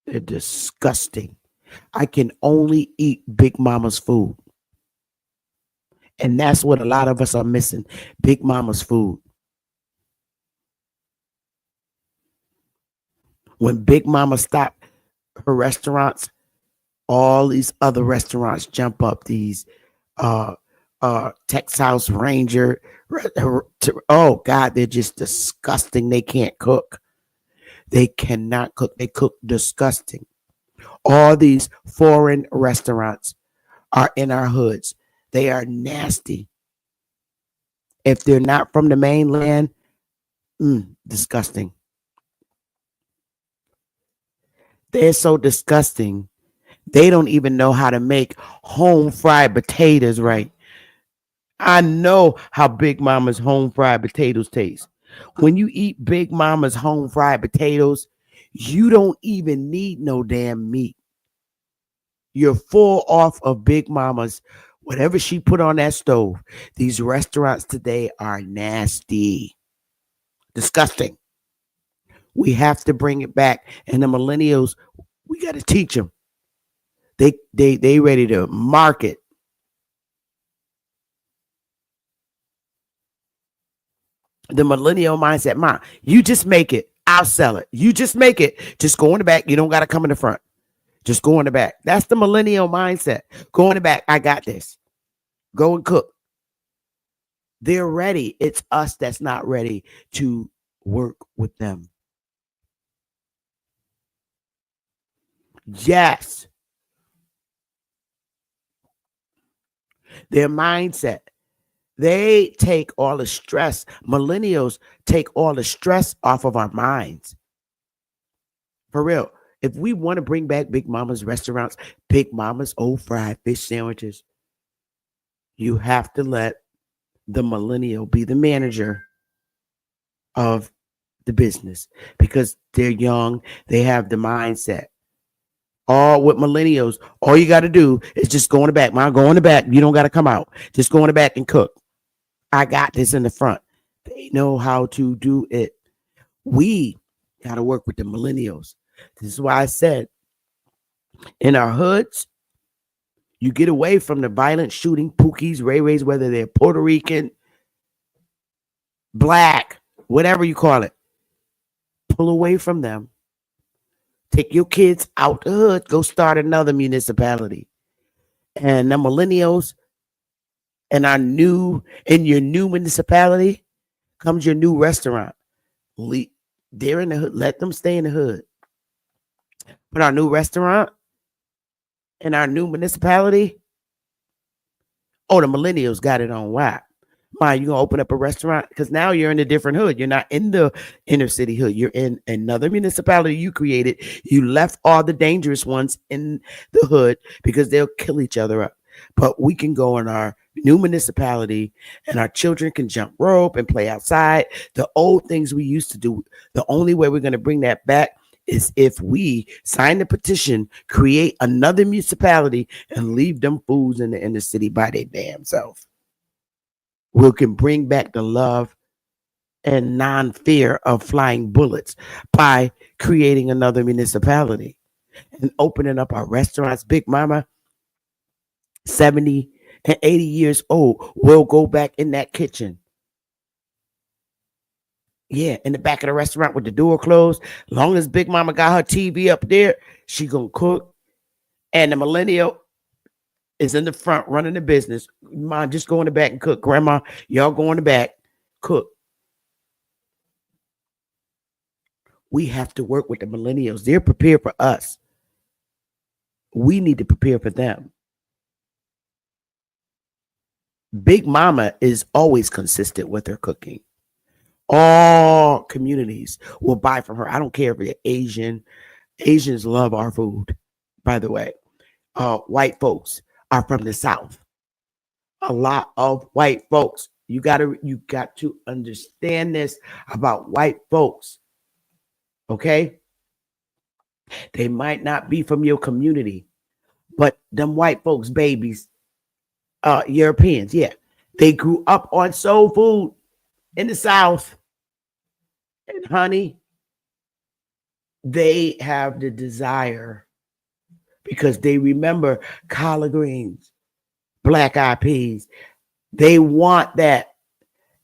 They're disgusting. I can only eat Big Mama's food. And that's what a lot of us are missing. Big Mama's food. When Big Mama stopped her restaurants, all these other restaurants jump up. These Texas Ranger. Oh God, they're just disgusting. They can't cook. They cannot cook. They cook disgusting. All these foreign restaurants are in our hoods. They are nasty. If they're not from the mainland, disgusting. They're so disgusting They don't even know how to make home fried potatoes right. I know how Big Mama's home fried potatoes taste. When you eat Big Mama's home fried potatoes, you don't even need no damn meat. You're full off of Big Mama's, whatever she put on that stove. These restaurants today are nasty, disgusting. We have to bring it back. And the millennials, we got to teach them. They ready to market. The millennial mindset, Ma, you just make it. I'll sell it. You just make it. Just go in the back. You don't got to come in the front. Just go in the back. That's the millennial mindset. Go in the back. I got this. Go and cook. They're ready. It's us that's not ready to work with them. Yes. Their mindset. They take all the stress. Millennials take all the stress off of our minds. For real. If we want to bring back Big Mama's restaurants, Big Mama's old fried fish sandwiches, you have to let the millennial be the manager of the business because they're young. They have the mindset. All with millennials, all you got to do is just go in the back. Mom, go in the back. You don't got to come out. Just go in the back and cook. I got this in the front. They know how to do it. We got to work with the millennials. This is why I said in our hoods, you get away from the violent shooting, Pookies, Ray Rays, whether they're Puerto Rican, black, whatever you call it. Pull away from them. Take your kids out the hood. Go start another municipality. And the millennials and in your new municipality comes your new restaurant. They're in the hood. Let them stay in the hood. But our new restaurant in our new municipality, oh, the millennials got it on whack. Ma, you gonna open up a restaurant? Because now you're in a different hood. You're not in the inner city hood. You're in another municipality you created. You left all the dangerous ones in the hood because they'll kill each other up. But we can go in our new municipality and our children can jump rope and play outside. The old things we used to do. The only way we're going to bring that back is if we sign the petition, create another municipality, and leave them fools in the inner city by their damn self. We can bring back the love and non-fear of flying bullets by creating another municipality and opening up our restaurants. Big Mama, 70 and 80 years old, will go back in that kitchen. Yeah, in the back of the restaurant with the door closed. Long as Big Mama got her TV up there, she gonna cook. And the millennial is in the front running the business. Mom, just go in the back and cook. Grandma, y'all go in the back, cook. We have to work with the millennials. They're prepared for us. We need to prepare for them. Big Mama is always consistent with her cooking. All communities will buy from her. I don't care if they're Asian. Asians love our food, by the way. White folks are from the South. A lot of white folks. You got to understand this about white folks. Okay? They might not be from your community, but them white folks, babies, Europeans, yeah. They grew up on soul food in the South. And honey, they have the desire because they remember collard greens, black eyed peas. They want that.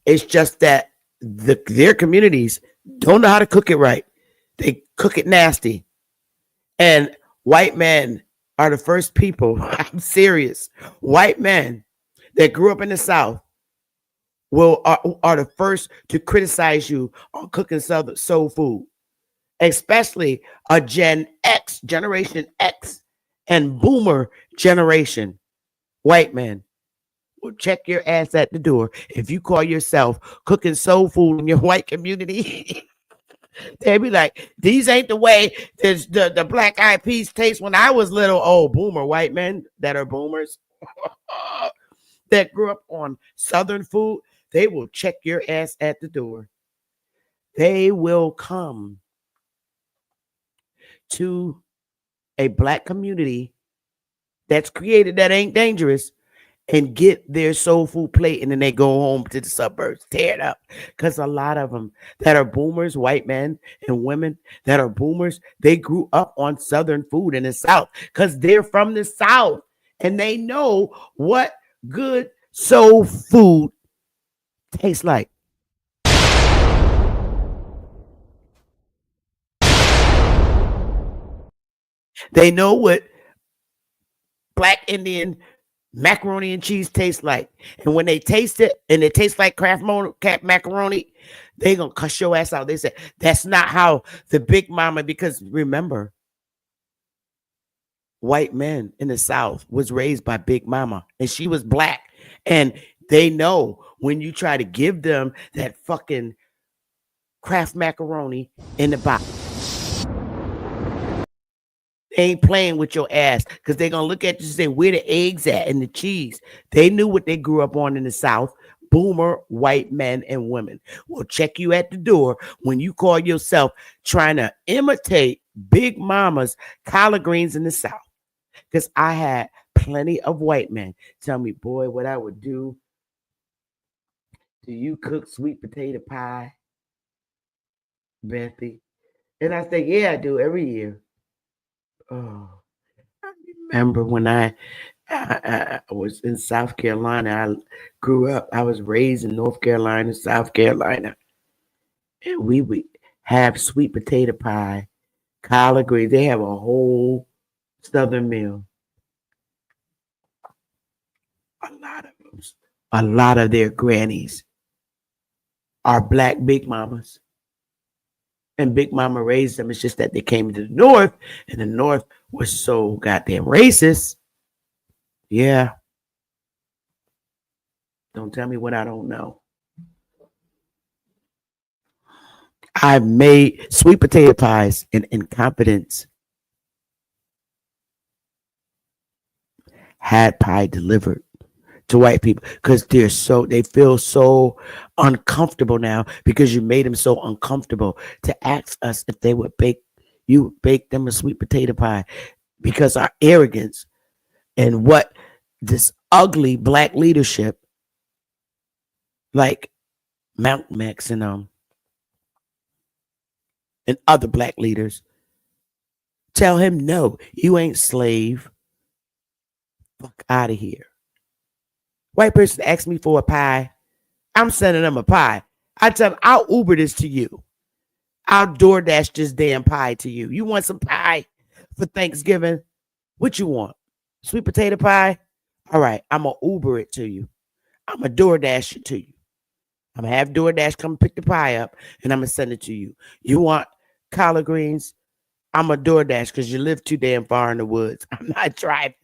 It's just that their communities don't know how to cook it right. They cook it nasty. And white men are the first people, I'm serious, white men that grew up in the South are the first to criticize you on cooking soul food, especially a Generation X, and Boomer generation. White men will check your ass at the door if you call yourself cooking soul food in your white community. They be like, these ain't the way the black eyed peas taste when I was little. Oh, boomer white men that are boomers that grew up on Southern food, they will check your ass at the door. They will come to a black community that's created that ain't dangerous and get their soul food plate, and then they go home to the suburbs, tear it up. Because a lot of them that are boomers, white men and women that are boomers, they grew up on Southern food in the South because they're from the South and they know what good soul food tastes like. They know what black Indian macaroni and cheese tastes like. And when they taste it and it tastes like macaroni, they gonna cuss your ass out. They say that's not how the Big Mama, because remember, white men in the South was raised by Big Mama and she was black. And they know when you try to give them that fucking Kraft macaroni in the box, they ain't playing with your ass because they're gonna look at you and say, where the eggs at and the cheese. They knew what they grew up on in the South. Boomer white men and women will check you at the door when you call yourself trying to imitate Big Mama's collard greens in the South. Because I had plenty of white men tell me, boy, what I would do. Do you cook sweet potato pie, Bethy? And I say, yeah, I do every year. Oh, I remember when I was in South Carolina. I grew up. I was raised in North Carolina, South Carolina, and we would have sweet potato pie, collard greens. They have a whole Southern meal. A lot of them, a lot of their grannies are black Big Mamas, and Big Mama raised them. It's just that they came to the North, and the North was so goddamn racist. Yeah, don't tell me what I don't know. I've made sweet potato pies in confidence. Had pie delivered to white people because they feel so uncomfortable now because you made them so uncomfortable to ask us if they would bake them a sweet potato pie because our arrogance and what this ugly black leadership like Malcolm X and other black leaders tell him, no, you ain't slave. Fuck out of here. White person asks me for a pie. I'm sending them a pie. I tell them, I'll Uber this to you. I'll DoorDash this damn pie to you. You want some pie for Thanksgiving? What you want? Sweet potato pie? All right, I'm going to Uber it to you. I'm going to DoorDash it to you. I'm going to have DoorDash come pick the pie up, and I'm going to send it to you. You want collard greens? I'm a DoorDash because you live too damn far in the woods. I'm not driving,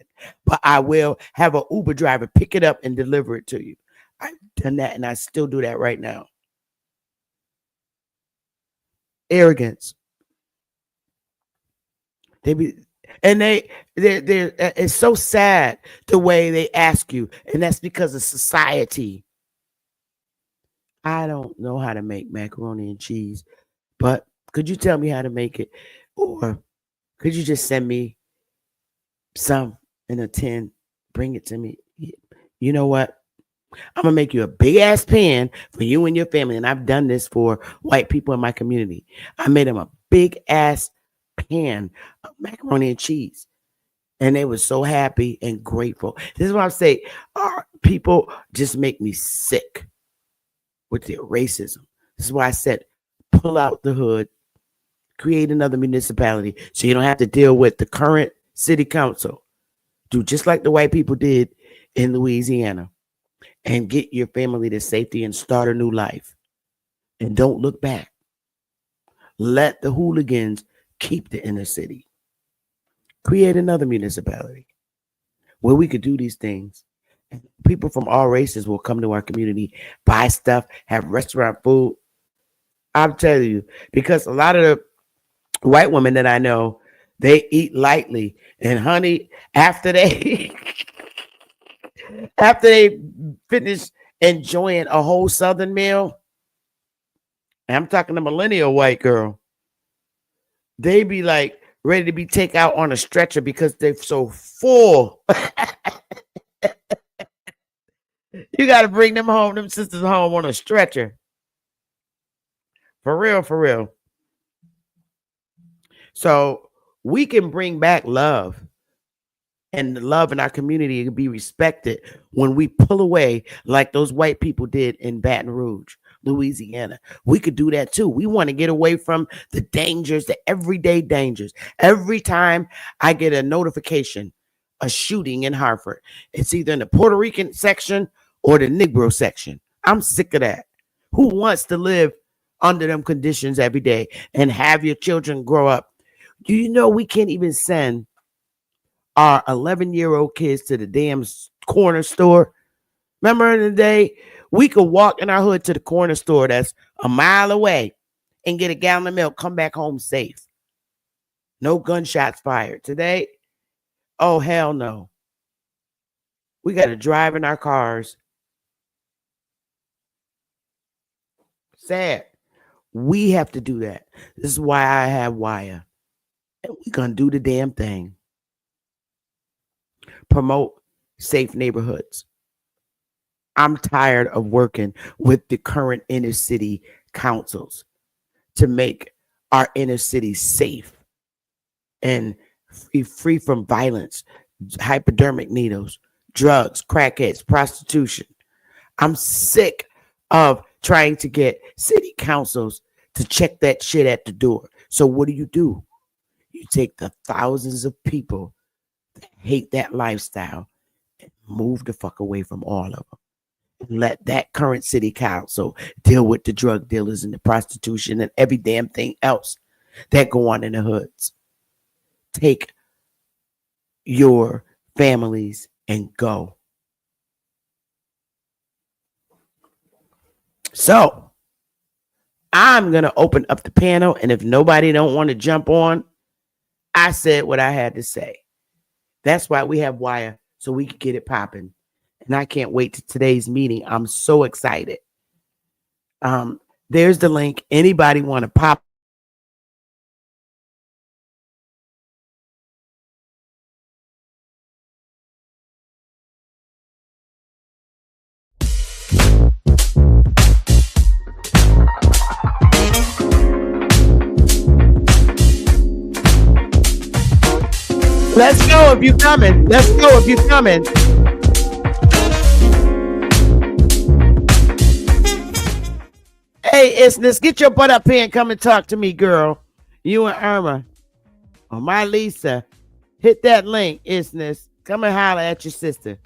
but I will have an Uber driver pick it up and deliver it to you. I've done that, and I still do that right now. Arrogance. They're it's so sad the way they ask you, and that's because of society. I don't know how to make macaroni and cheese, but could you tell me how to make it? Or could you just send me some in a tin? Bring it to me. You know what? I'm gonna make you a big ass pan for you and your family. And I've done this for white people in my community. I made them a big ass pan of macaroni and cheese. And they were so happy and grateful. This is what I'm saying. Our people just make me sick with their racism. This is why I said, pull out the hood, create another municipality so you don't have to deal with the current city council. Do just like the white people did in Louisiana and get your family to safety and start a new life. And don't look back. Let the hooligans keep the inner city. Create another municipality where we could do these things. And people from all races will come to our community, buy stuff, have restaurant food. I'm telling you, because a lot of the white women that I know, they eat lightly. And honey, after they after they finish enjoying a whole southern meal, and I'm talking to millennial white girl, they be like ready to be taken out on a stretcher because they're so full. You got to bring them sisters home on a stretcher. For real, for real. So we can bring back love, and the love in our community can be respected when we pull away like those white people did in Baton Rouge, Louisiana. We could do that too. We want to get away from the dangers, the everyday dangers. Every time I get a notification, a shooting in Hartford, it's either in the Puerto Rican section or the Negro section. I'm sick of that. Who wants to live under them conditions every day and have your children grow up? Do you know we can't even send our 11-year-old kids to the damn corner store? Remember in the day, we could walk in our hood to the corner store that's a mile away and get a gallon of milk, come back home safe. No gunshots fired. Today, oh, hell no. We got to drive in our cars. Sad. We have to do that. This is why I have Wire. And we're going to do the damn thing. Promote safe neighborhoods. I'm tired of working with the current inner city councils to make our inner city safe and free from violence, hypodermic needles, drugs, crackheads, prostitution. I'm sick of trying to get city councils to check that shit at the door. So what do? You take the thousands of people that hate that lifestyle and move the fuck away from all of them. And let that current city council deal with the drug dealers and the prostitution and every damn thing else that go on in the hoods. Take your families and go. So I'm going to open up the panel, and if nobody don't want to jump on, I said what I had to say. That's why we have Wire, so we can get it popping. And I can't wait to today's meeting. I'm so excited. There's the link. Anybody want to pop? Let's go if you're coming. Let's go if you're coming. Hey, Isness, get your butt up here and come and talk to me, girl. You and Irma. Or my Lisa. Hit that link, Isness. Come and holler at your sister.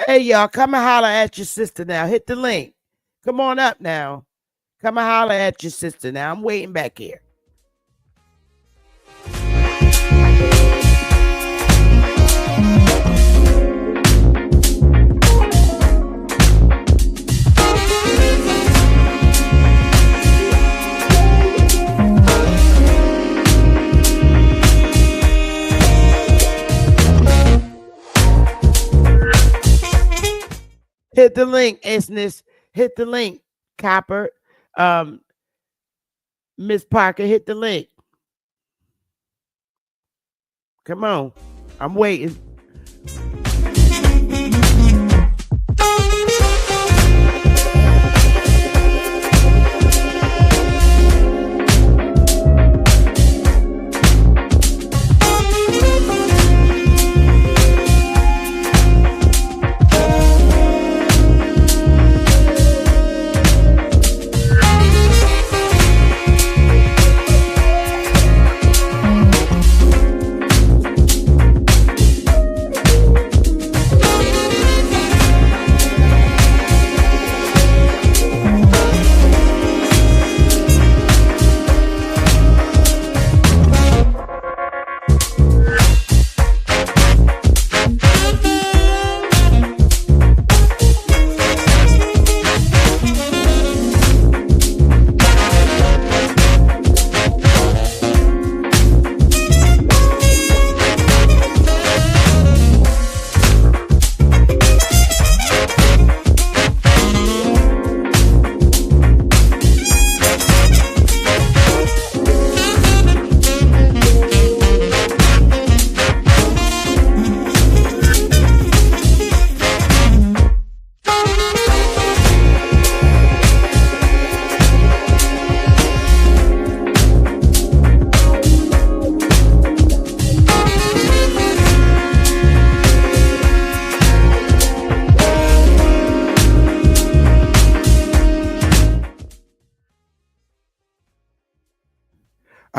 Hey, y'all, come and holler at your sister now. Hit the link. Come on up now. Come and holler at your sister now. I'm waiting back here. Hit the link, Isness. Hit the link, Copper. Miss Parker, hit the link. Come on. I'm waiting.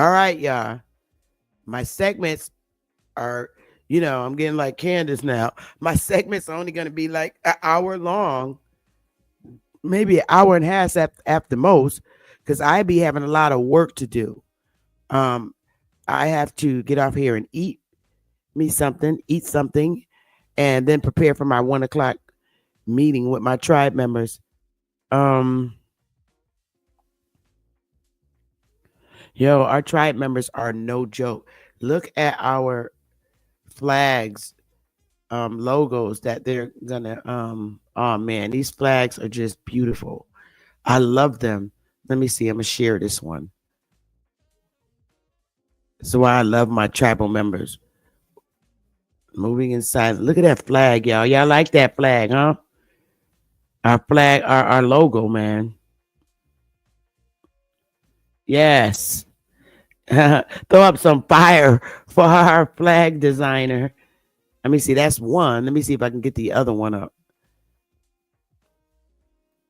All right, y'all. My segments are, I'm getting like Candace now. My segments are only going to be like an hour long, maybe an hour and a half at the most, because I be having a lot of work to do. Um, I have to get off here and eat something, and then prepare for my 1 o'clock meeting with my tribe members. Um, our tribe members are no joke. Look at our flags, logos that they're gonna. Oh man, these flags are just beautiful. I love them. Let me see. I'm gonna share this one. So why I love my tribal members. Moving inside. Look at that flag, y'all. Y'all like that flag, huh? Our flag, our logo, man. Yes. Throw up some fire for our flag designer. Let me see. That's one. Let me see if I can get the other one up.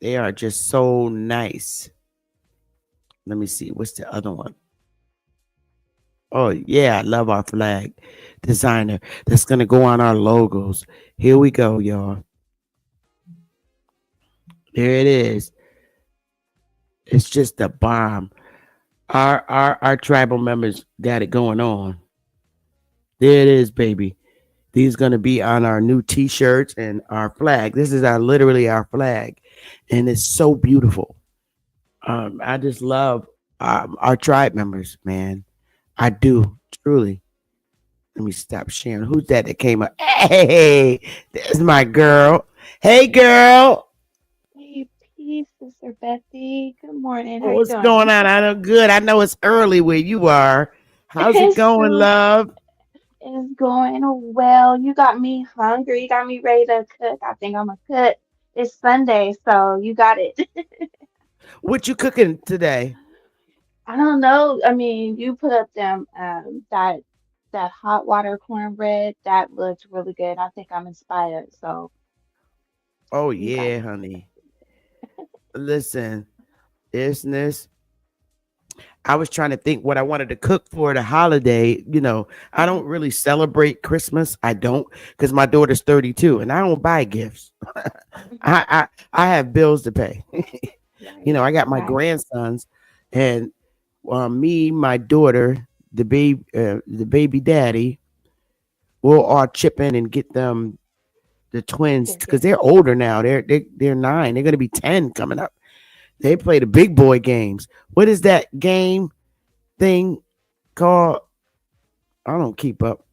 They are just so nice. Let me see. What's the other one? Oh, yeah. I love our flag designer. That's going to go on our logos. Here we go, y'all. There it is. It's just a bomb. Our tribal members got it going on. There it is, baby. These gonna be on our new T-shirts and our flag. This is our literally our flag, and it's so beautiful. I just love our tribe members, man. I do truly. Let me stop sharing. Who's that came up? Hey, there's my girl. Hey, girl. Hey, peace, Sister Bethy. Good morning. How you What's going doing? on? I know good. I know it's early where you are. How's it It's going, true. love? It's going well. You got me hungry. You got me ready to cook. I think I'm gonna cook. It's Sunday, so you got it. What you cooking today? I don't know. I mean, you put up them that hot water cornbread. That looked really good. I think I'm inspired. So Oh you got yeah, it. honey. Listen, business. I was trying to think what I wanted to cook for the holiday. I Hmm. don't really celebrate Christmas. I don't because my daughter's 32 and I don't buy gifts. Hmm. I have bills to pay. Right. I got my Right. grandsons and me, my daughter, the baby daddy, we'll all chip in and get them the twins They're because good. they're older now. They're 9. They're gonna be 10 coming up. They play the big boy games. What is that game thing called? I don't keep up.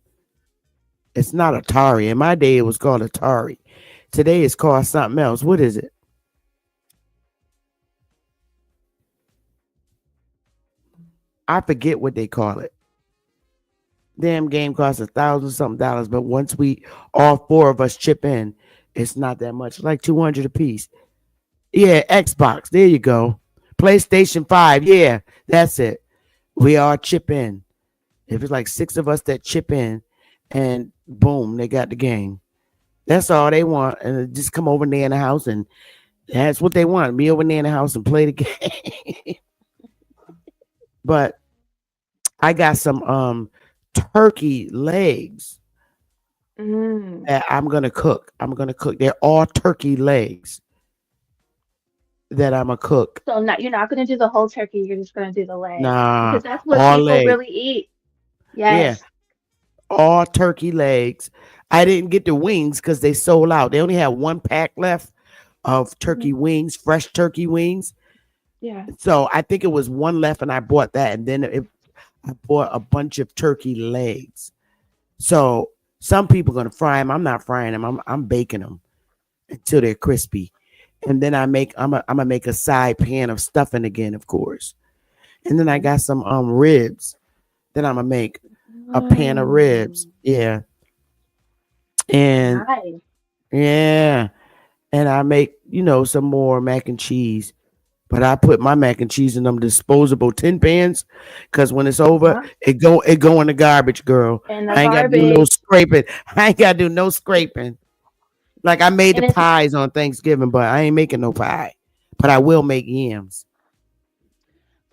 It's not Atari. In my day, it was called Atari. Today, it's called something else. What is it? I forget what they call it. Damn game costs $1,000 something, but once we all four of us chip in, it's not that much. Like 200 a piece. Yeah, Xbox. There you go. PlayStation 5. Yeah, that's it. We all chip in. If it's like 6 of us that chip in, and boom, they got the game. That's all they want, and just come over there in the house, and that's what they want. Be over there in the house and play the game. But I got some turkey legs Mm. that I'm gonna cook. I'm gonna cook. They're all turkey legs that I'm gonna cook. So not you're not gonna do the whole turkey, you're just gonna do the legs Nah, because that's what all people legs. really eat. Yeah, Yes. all turkey legs. I didn't get the wings because they sold out. They only had 1 pack left of Hmm. turkey wings, fresh turkey wings. Yeah. So I think it was one left, and I bought that, and then I bought a bunch of turkey legs. So some people gonna fry them. I'm not frying them. I'm baking them until they're crispy, and then I'm gonna make a side pan of stuffing again, of course. And then I got some ribs. Then I'm gonna make a pan of ribs. Mm. Yeah, and Nice. yeah, and I make some more mac and cheese. But I put my mac and cheese in them disposable tin pans because when it's over, Uh-huh. it go in the garbage, girl. And the I ain't got to do no garbage. scraping. I ain't got to do no scraping. Like I made the And it's pies on Thanksgiving, but I ain't making no pie. But I will make yams.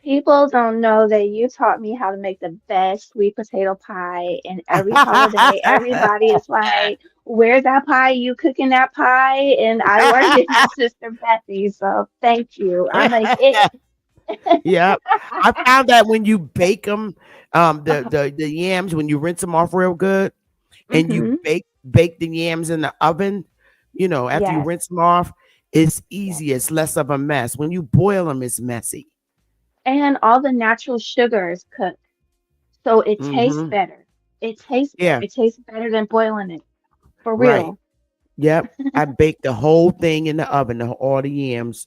People don't know that you taught me how to make the best sweet potato pie, and every holiday, everybody is like, "Where's that pie? You cooking that pie?" And I learned it from Sister Bethy, so thank you. I'm a hit. Yep. I found that when you bake them, the yams, when you rinse them off real good and you Mm-hmm. bake the yams in the oven, after you Yes, rinse them off, it's yes. easy. It's less of a mess. When you boil them, it's messy. And all the natural sugars cook, so it tastes Hmm. better. It tastes better. Yeah, It tastes better than boiling it, for right. real. Yep. I bake the whole thing in the oven, all the yams,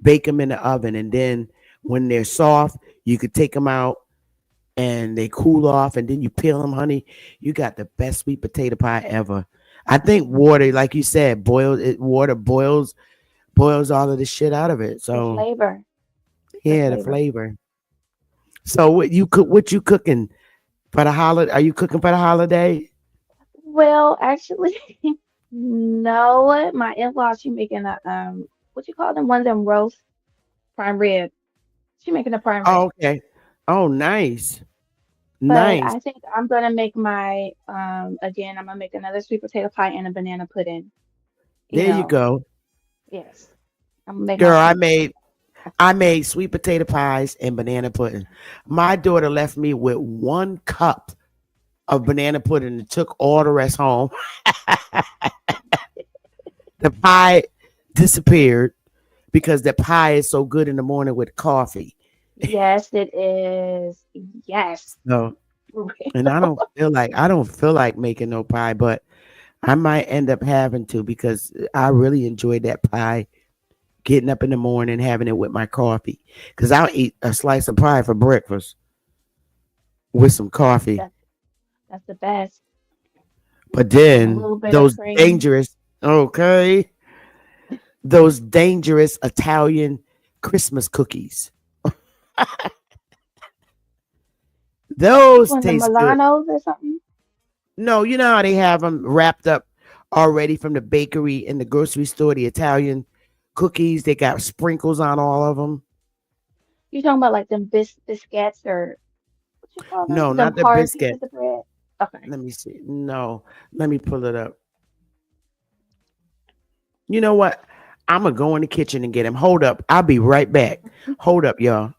bake them in the oven. And then when they're soft, you could take them out and they cool off, and then you peel them, honey. You got the best sweet potato pie ever. I think water, like you said, water boils all of the shit out of it. The So flavor, the yeah, the flavor. flavor. So what you cooking for the holiday? Are you cooking for the holiday? Well, actually, no. My in-law, she making a what you call them? One of them roast prime rib. She making a prime Oh, rib. okay. Oh, nice. But Nice. I think I'm gonna make my again. I'm gonna make another sweet potato pie and a banana pudding. You There you know, go. yes. I'm gonna make my Girl, sweet potato. I made sweet potato pies and banana pudding. My daughter left me with 1 cup of banana pudding and took all the rest home. The pie disappeared because the pie is so good in the morning with coffee. Yes, it is. Yes. So, For and real. I don't feel like making no pie, but I might end up having to because I really enjoyed that pie. Getting up in the morning, having it with my coffee, because I'll eat a slice of pie for breakfast with some coffee. That's that's the best. But And a then little bit of cream. okay, those dangerous Italian Christmas cookies. Which Those one, the taste good. Milanos or something? No, you know how they have them wrapped up already from the bakery in the grocery store, the Italian cookies, they got sprinkles on all of them. You talking about like them biscuits or what you call them? No, Them not the hard biscuit. pieces of bread. Okay. Let me see. No, let me pull it up. You know what? I'm gonna go in the kitchen and get him. Hold up. I'll be right back. Hold up, y'all.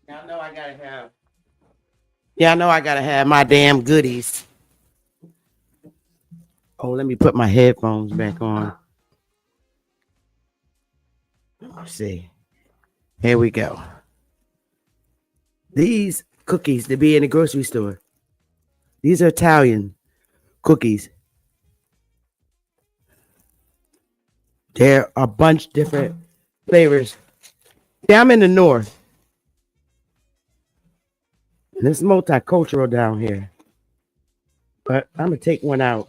Y'all know I gotta have. Yeah, I know I gotta have my damn goodies. Oh, let me put my headphones back on. Let's see. Here we go. These cookies to be in the grocery store. These are Italian cookies. They're a bunch different flavors. Yeah, I'm in the north. And it's multicultural down here. But I'm gonna take one out.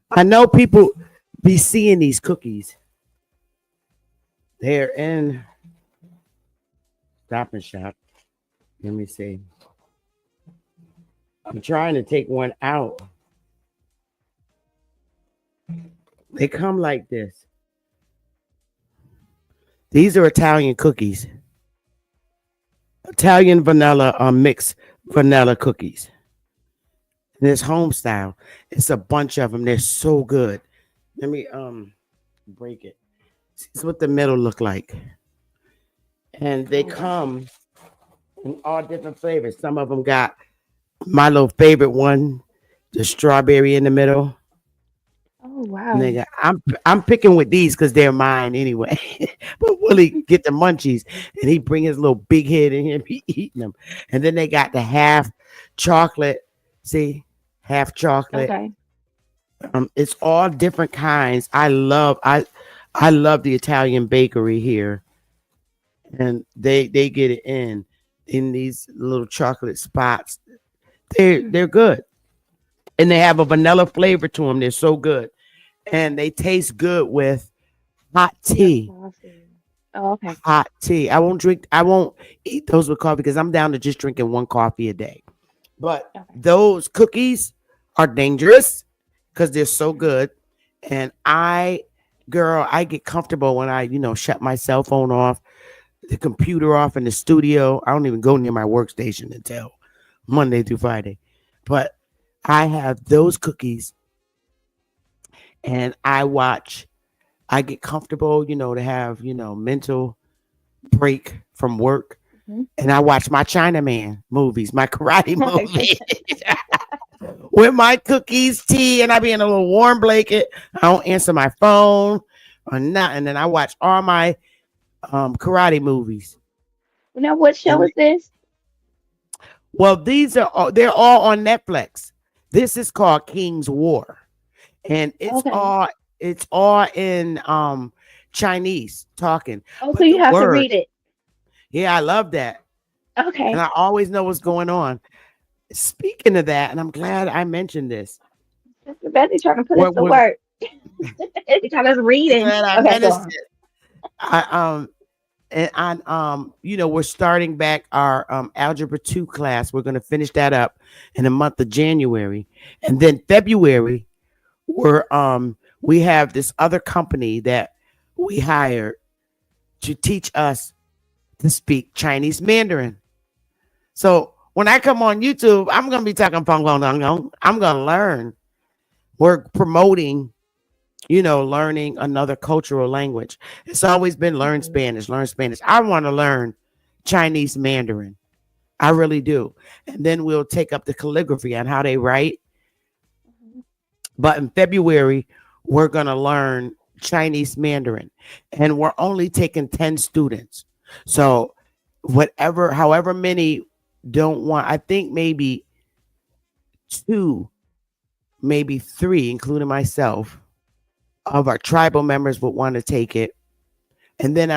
I know people be seeing these cookies. They're in Stop and Shop. Let me see. I'm trying to take one out. They come like this. These are Italian cookies. Italian vanilla mixed vanilla cookies. And it's home style. It's a bunch of them. They're so good. Let me break it. This is what the middle look like. And they Oh wow. come in all different flavors. Some of them got my little favorite one, the strawberry in the middle. Oh wow. Nigga, I'm picking with these because they're mine anyway. But Willie get the munchies and he bring his little big head in here and be eating them. And then they got the half chocolate. See, half chocolate. Okay. It's all different kinds. I love the Italian bakery here, and they get it in these little chocolate spots. They're good, and they have a vanilla flavor to them. They're so good, and they taste good with hot Your tea. coffee. Oh, okay. Hot tea. I won't drink. I won't eat those with coffee because I'm down to just drinking one coffee a day. But Okay. those cookies are dangerous because they're so Mhm. good. And girl, I get comfortable when I, shut my cell phone off, the computer off in the studio. I don't even go near my workstation until Monday through Friday. But I have those cookies and I get comfortable, to have, mental break from work. Mhm. And I watch my Chinaman movies, my karate Oh my movies goodness. with my cookies, tea, and I be in a little warm blanket. I don't answer my phone or nothing. And I watch all my karate movies. Now, what show And is this? well, they're all on Netflix. This is called King's War. And Okay. it's all in Chinese talking. Oh, so But you the have to word, read it. yeah, I love that. And Okay. I always know what's going on. Speaking of that, and I'm glad I mentioned this. Sister Betty trying to put us We're, to we're work. Got us reading. glad I Okay, go mentioned on. it. I and we're starting back our algebra 2 class. We're going to finish that up in the month of January. And then February, we have this other company that we hired to teach us to speak Chinese Mandarin. So when I come on YouTube, I'm going to be talking Fong Fong Dong Dong. I'm going to learn. We're promoting, learning another cultural language. It's always been learn Mhm. Spanish, learn Spanish. I want to learn Chinese Mandarin. I really do. And then we'll take up the calligraphy on how they write. Mhm. But in February, we're going to learn Chinese Mandarin. And we're only taking 10 students. So however many don't want, I think maybe two, maybe three, including myself, of our tribal members would want to take it. And then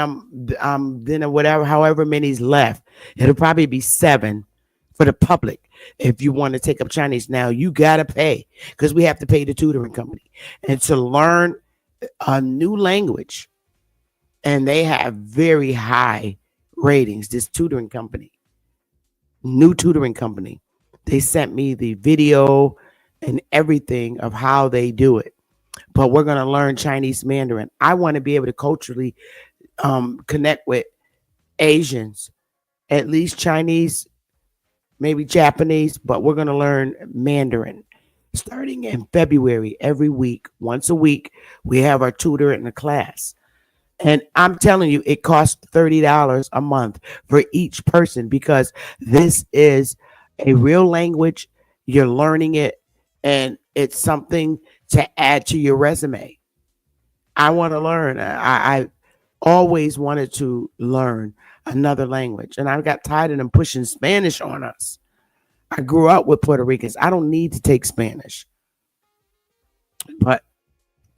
then whatever, however many's left, it'll probably be seven for the public. If you want to take up Chinese now, you gotta pay because we have to pay the tutoring company and to learn a new language. And they have very high ratings. This new tutoring company, they sent me the video and everything of how they do it. But we're gonna learn Chinese Mandarin. I want to be able to culturally connect with Asians, at least Chinese, maybe Japanese, but we're going to learn Mandarin starting in February every week. Once a week, we have our tutor in the class. And I'm telling you, it costs $30 a month for each person because this is a real language. You're learning it, and it's something to add to your resume. I want to learn. I always wanted to learn another language, and I got tired of them pushing Spanish on us. I grew up with Puerto Ricans. I don't need to take Spanish, but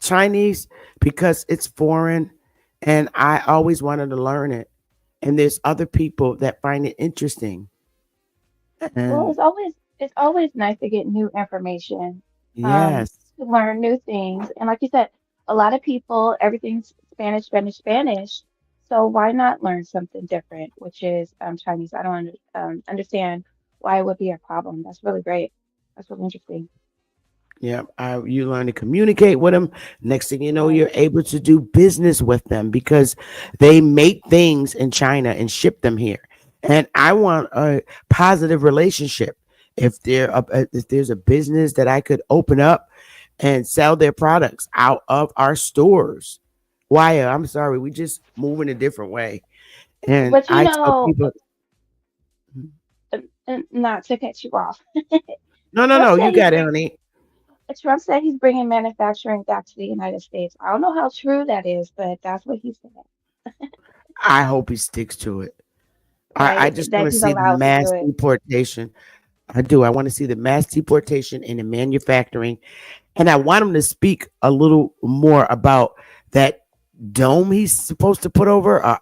Chinese because it's foreign, and I always wanted to learn it. And there's other people that find it interesting. Well, And it's always nice to get new information, yes, to learn new things. And like you said, a lot of people, everything's Spanish, Spanish, Spanish. So why not learn something different, which is Chinese? I don't understand why it would be a problem. That's really great. That's really interesting. yeah, you learn to communicate with them. Next thing you know, Right. you're able to do business with them because they make things in China and ship them here. And I want a positive relationship. If there's a business that I could open up and sell their products out of our stores, why? I'm sorry, we just move in a different way. And But I tell people, not to cut you off, no, no, Trump no, said you he's got it, bringing honey. Trump said he's bringing manufacturing back to the United States. I don't know how true that is, but that's what he said. I hope he sticks to it. I Right, just want that to he's see the allowed to do mass it. deportation. I do. I want to see the mass deportation in the manufacturing. And I want him to speak a little more about that dome he's supposed to put over.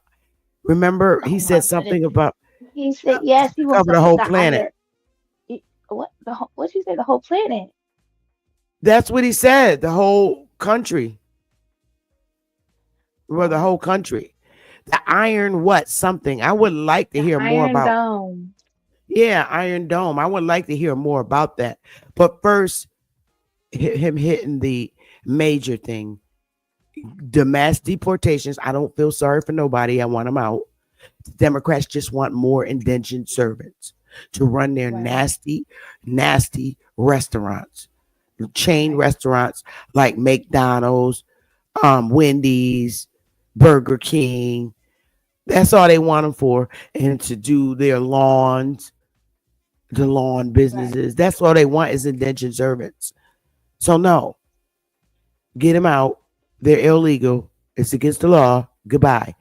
Remember, he Oh said my goodness. something about He said yes, he wants cover to the put whole the planet. What you say? The whole planet? That's what he said. The whole country. Well, the Wow. whole country. The iron what? Something. I would like to The hear more Iron about. Dome. Yeah, Iron Dome. I would like to hear more about that. But first, him hitting the major thing, the mass deportations. I don't feel sorry for nobody. I want them out. The Democrats just want more indentured servants to run their Right. nasty restaurants, chain Right. restaurants like McDonald's, Wendy's, Burger King. That's all they want them for, and to do their lawns, the lawn Right. businesses. That's all they want is indentured servants. So no, get them out. They're illegal. It's against the law. Goodbye.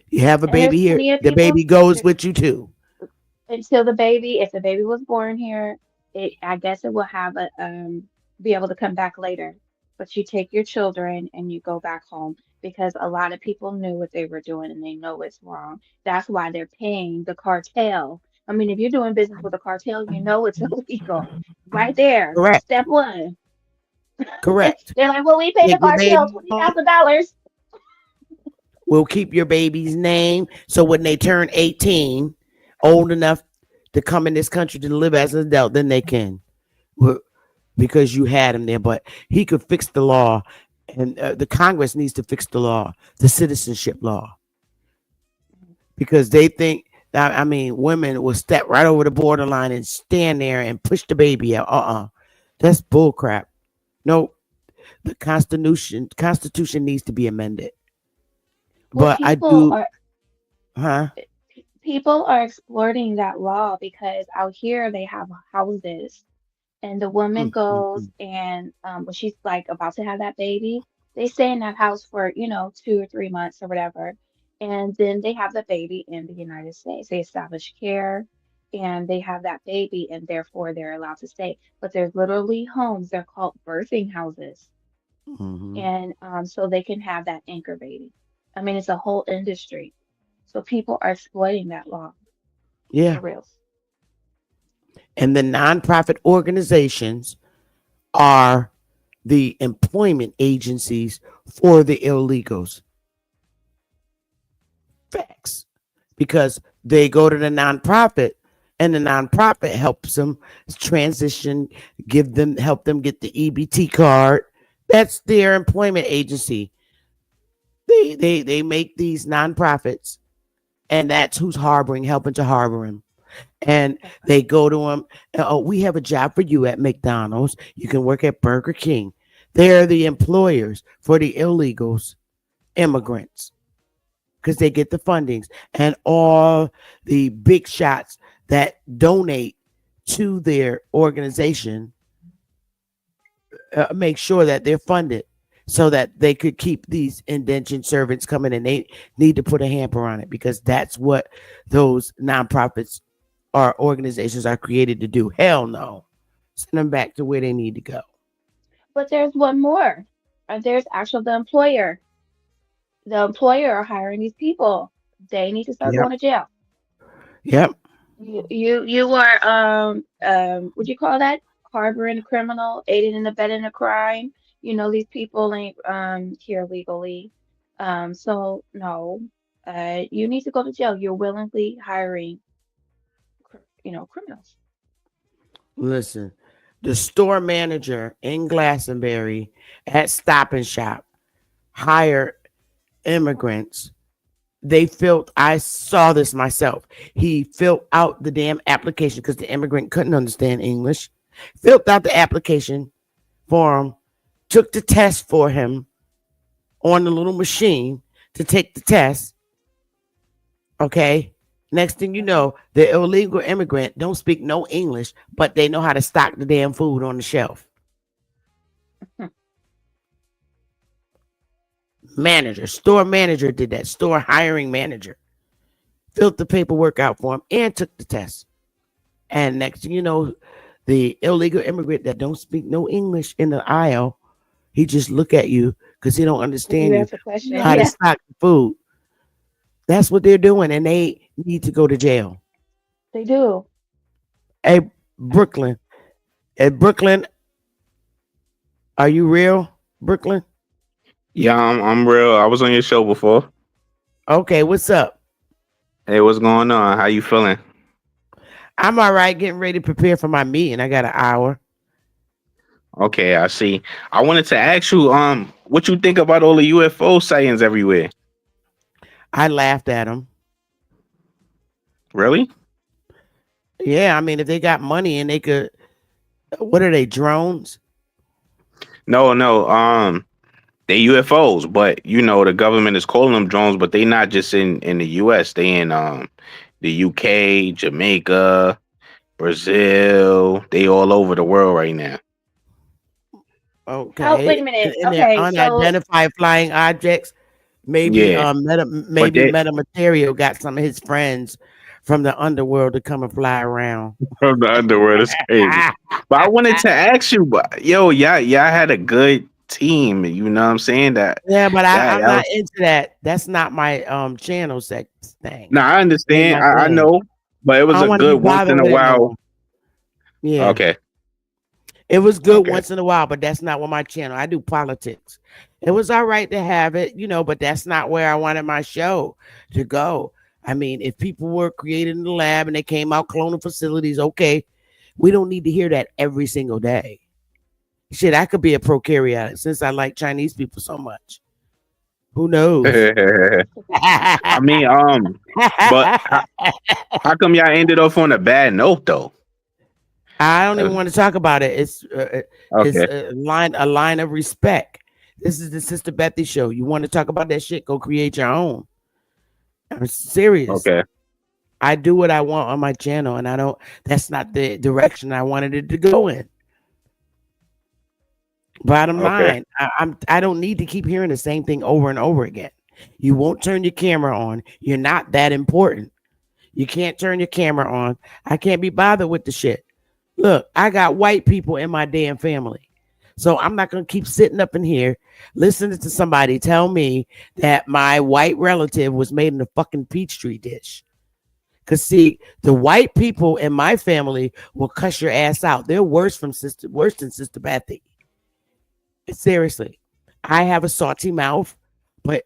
You have a And there's baby here. plenty of The people. baby goes with you too. Until the baby, if the baby was born here, I guess it will have a be able to come back later. But you take your children and you go back home because a lot of people knew what they were doing and they know it's wrong. That's why they're paying the cartel. I mean, if you're doing business with a cartel, you know it's illegal. Right there, Correct. step one. Correct. They're like, well, we paid the Take your cartel baby home. $20,000. We'll keep your baby's name. So when they turn 18, old enough to come in this country to live as an adult, then they can. Well, because you had him there. But he could fix the law. And the Congress needs to fix the law, the citizenship law, because they think that, I mean, women will step right over the borderline and stand there and push the baby out. That's bullcrap. No, the Constitution needs to be amended. Well, But I do, huh? people are exploiting that law because out here they have houses and the woman Mm, mm, goes mm. and when she's like about to have that baby, they stay in that house for, 2 or 3 months or whatever. And then they have the baby in the United States. They establish care and they have that baby and therefore they're allowed to stay. But there's literally homes, they're called birthing houses. Mhm. And so they can have that anchor baby. I mean, it's a whole industry. So people are exploiting that law Yeah. for reals. And the nonprofit organizations are the employment agencies for the illegals. Facts. Because they go to the nonprofit and the nonprofit helps them transition, help them get the EBT card. That's their employment agency. They make these nonprofits, and that's who's helping to harbor them. And Okay. they go to them. Oh, we have a job for you at McDonald's. You can work at Burger King. They're the employers for the illegals, immigrants, because they get the fundings and all the big shots that donate to their organization. Make sure that they're funded so that they could keep these indentured servants coming, and they need to put a hamper on it because that's what those nonprofits or organizations are created to do. Hell no. Send them back to where they need to go. But there's one more. There's actually the employer. The employer are hiring these people. They need to start Yep. going to jail. Yep. You are what you call that? Harboring a criminal, aiding and abetting a crime. These people ain't here legally. So no. You need to go to jail. You're willingly hiring criminals. Listen, the store manager in Glastonbury at Stop and Shop hired immigrants. I saw this myself. He filled out the damn application because the immigrant couldn't understand English. Filled out the application for him, took the test for him on the little machine to take the test. Okay. Next thing you Okay. know, the illegal immigrant don't speak no English, but they know how to stock the damn food on the shelf. Store manager did that. Store hiring manager filled the paperwork out for him and took the test. And next thing you know, the illegal immigrant that don't speak no English in the aisle, he just look at you because he don't When understand you you. ask a You know question, how to yeah, stock the food. That's what they're doing, and they need to go to jail. they do. Hey, Brooklyn. Brooklyn, are you real? Brooklyn? Yeah, I'm real. I was on your show before. Okay, what's up? Hey, what's going on? How you feeling? I'm all right, getting ready to prepare for my meeting. I got an hour. Okay, I see. I wanted to ask you, what you think about all the UFO sightings everywhere? I laughed at them. Really? Yeah, I mean, if they got money and they could, what are they, drones? No, no. They UFOs, but the government is calling them drones, but they not just in the US. They in the UK, Jamaica, Brazil. They all over the world right now. Oh, wait Okay, a minute. and they're Okay, so unidentified flying objects. Maybe Yeah, but maybe they metamaterial got some of his friends from the underworld to come and fly around. from the underworld is crazy. But I wanted to ask you, but yo, y'all had a good team. You know what I'm saying? That Yeah, but yeah, I'm that not was into that. That's not my channel sex thing. no, I It ain't understand. my I thing. know, but it I was don't a want to be good once bothered in a with it no while. more. Yeah. Okay, It was good okay, once in a while, but that's not what my channel. I do politics. It was all right to have it, but that's not where I wanted my show to go. I mean, if people were created in the lab and they came out cloning facilities, okay, we don't need to hear that every single day. Shit, I could be a prokaryotic since I like Chinese people so much. Who knows? I mean, but how come y'all ended off on a bad note though? I don't even Uh, want to talk about it. It's Okay, a line of respect. This is the Sister Bethy show. You want to talk about that shit? Go create your own. I'm serious. okay, I do what I want on my channel, and I don't. That's not the direction I wanted it to go in. Bottom okay. line, I don't need to keep hearing the same thing over and over again. You won't turn your camera on. You're not that important. You can't turn your camera on. I can't be bothered with the shit. Look, I got white people in my damn family. So I'm not going to keep sitting up in here listening to somebody tell me that my white relative was made in a fucking Peachtree dish. Because see, the white people in my family will cuss your ass out. They're worse than Sister Bethy. Seriously. I have a salty mouth, but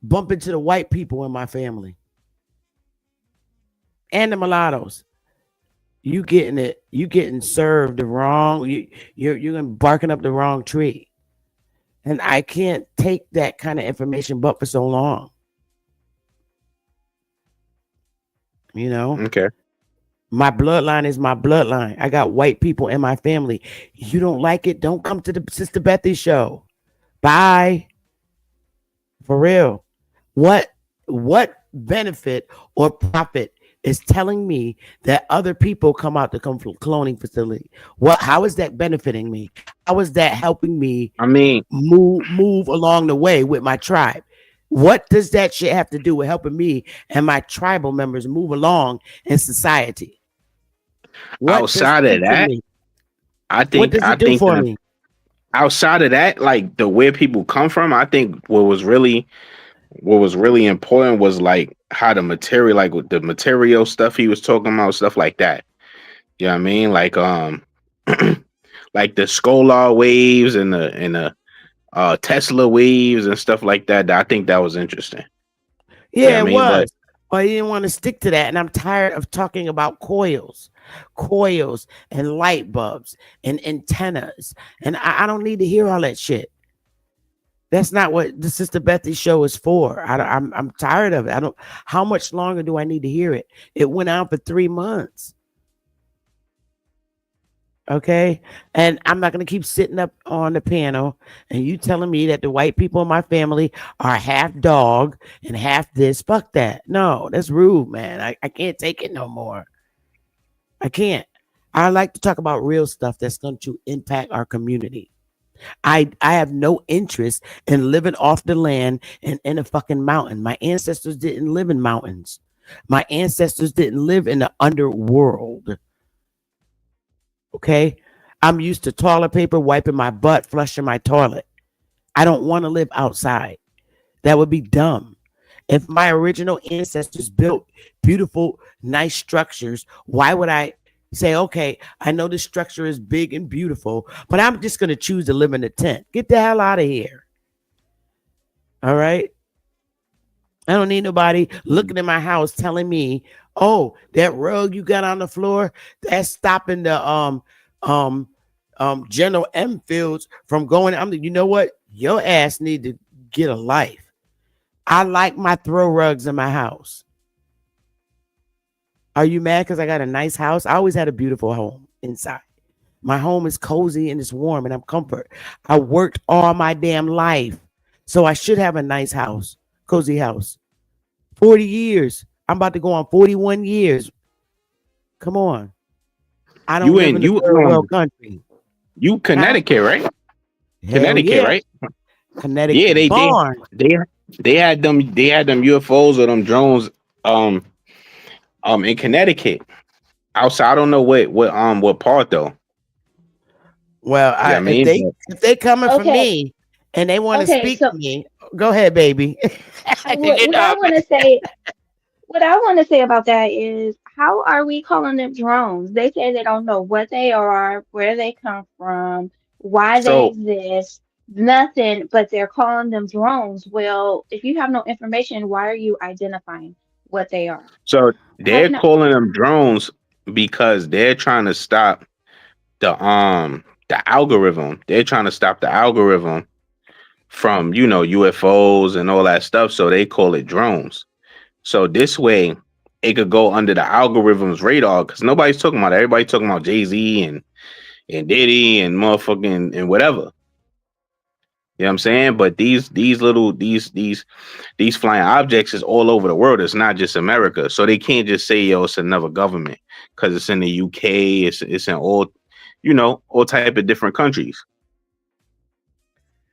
bump into the white people in my family and the mulattoes. You getting served the wrong. You're barking up the wrong tree, and I can't take that kind of information, but for so long, you know. Okay. My bloodline is my bloodline. I got white people in my family. You don't like it? Don't come to the Sister Bethy show. Bye. For real. What benefit or profit is telling me that other people come out to come from cloning facility? How is that benefiting me? How is that helping me I mean, move along the way with my tribe? What does that shit have to do with helping me and my tribal members move along in society? What does outside of teaching that, me? I What think does I it do think for that me? outside of that, like the where people come from, I think what was really important was like how the material, like with the material stuff he was talking about, stuff like that. You know what I mean? Like like the Scholar waves and the Tesla waves and stuff like that. I think that was interesting. Yeah, I Yeah, it mean, but was. But he didn't want to stick to that. And I'm tired of talking about coils and light bulbs and antennas. And I don't need to hear all that shit. That's not what the Sister Bethy show is for. I'm tired of it. I don't. How much longer do I need to hear it? It went out for 3 months. Okay. And I'm not going to keep sitting up on the panel and you telling me that the white people in my family are half dog and half this. Fuck that. No, that's rude, man. I can't take it no more. I can't. I like to talk about real stuff that's going to impact our community. I have no interest in living off the land and in a fucking mountain. My ancestors didn't live in mountains. My ancestors didn't live in the underworld. Okay. I'm used to toilet paper, wiping my butt, flushing my toilet. I don't want to live outside. That would be dumb. If my original ancestors built beautiful, nice structures, why would I Say, okay, I know the structure is big and beautiful, but I'm just going to choose to live in a tent. Get the hell out of here. All right. I don't need nobody looking in my house telling me, "Oh, that rug you got on the floor, that's stopping the um General M Fields from going." You know what? Your ass need to get a life. I like my throw rugs in my house. Are you mad because I got a nice house? I always had a beautiful home inside. My home is cozy and it's warm and I'm comfort. I worked all my damn life. So I should have a nice house, cozy house. 40 years. I'm about to go on 41 years. Come on. I don't You live in in a you third world country. you Huh? Connecticut, right? Hell Connecticut, yeah. right? Yeah, Connecticut barn. they they had them UFOs or them drones um in Connecticut. Outside, I don't know what part though. Well, Yeah, I mean, but if they coming for Okay, me and they want to okay. speak to So me, go ahead, baby. what You what I know, want to say, what I want to say about that is, how are we calling them drones? They say they don't know what they are, where they come from, why they so exist, nothing, but they're calling them drones. Well, if you have no information, why are you identifying what they are? so How they're can I? calling them drones because they're trying to stop the algorithm. They're trying to stop the algorithm from UFOs and all that stuff. So they call it drones. So this way, it could go under the algorithm's radar because nobody's talking about it. Everybody's talking about Jay-Z and Diddy and motherfucking and whatever. You know what I'm saying? But these flying objects is all over the world. It's not just America. So they can't just say, yo, it's another government because it's in the UK, it's in all type of different countries.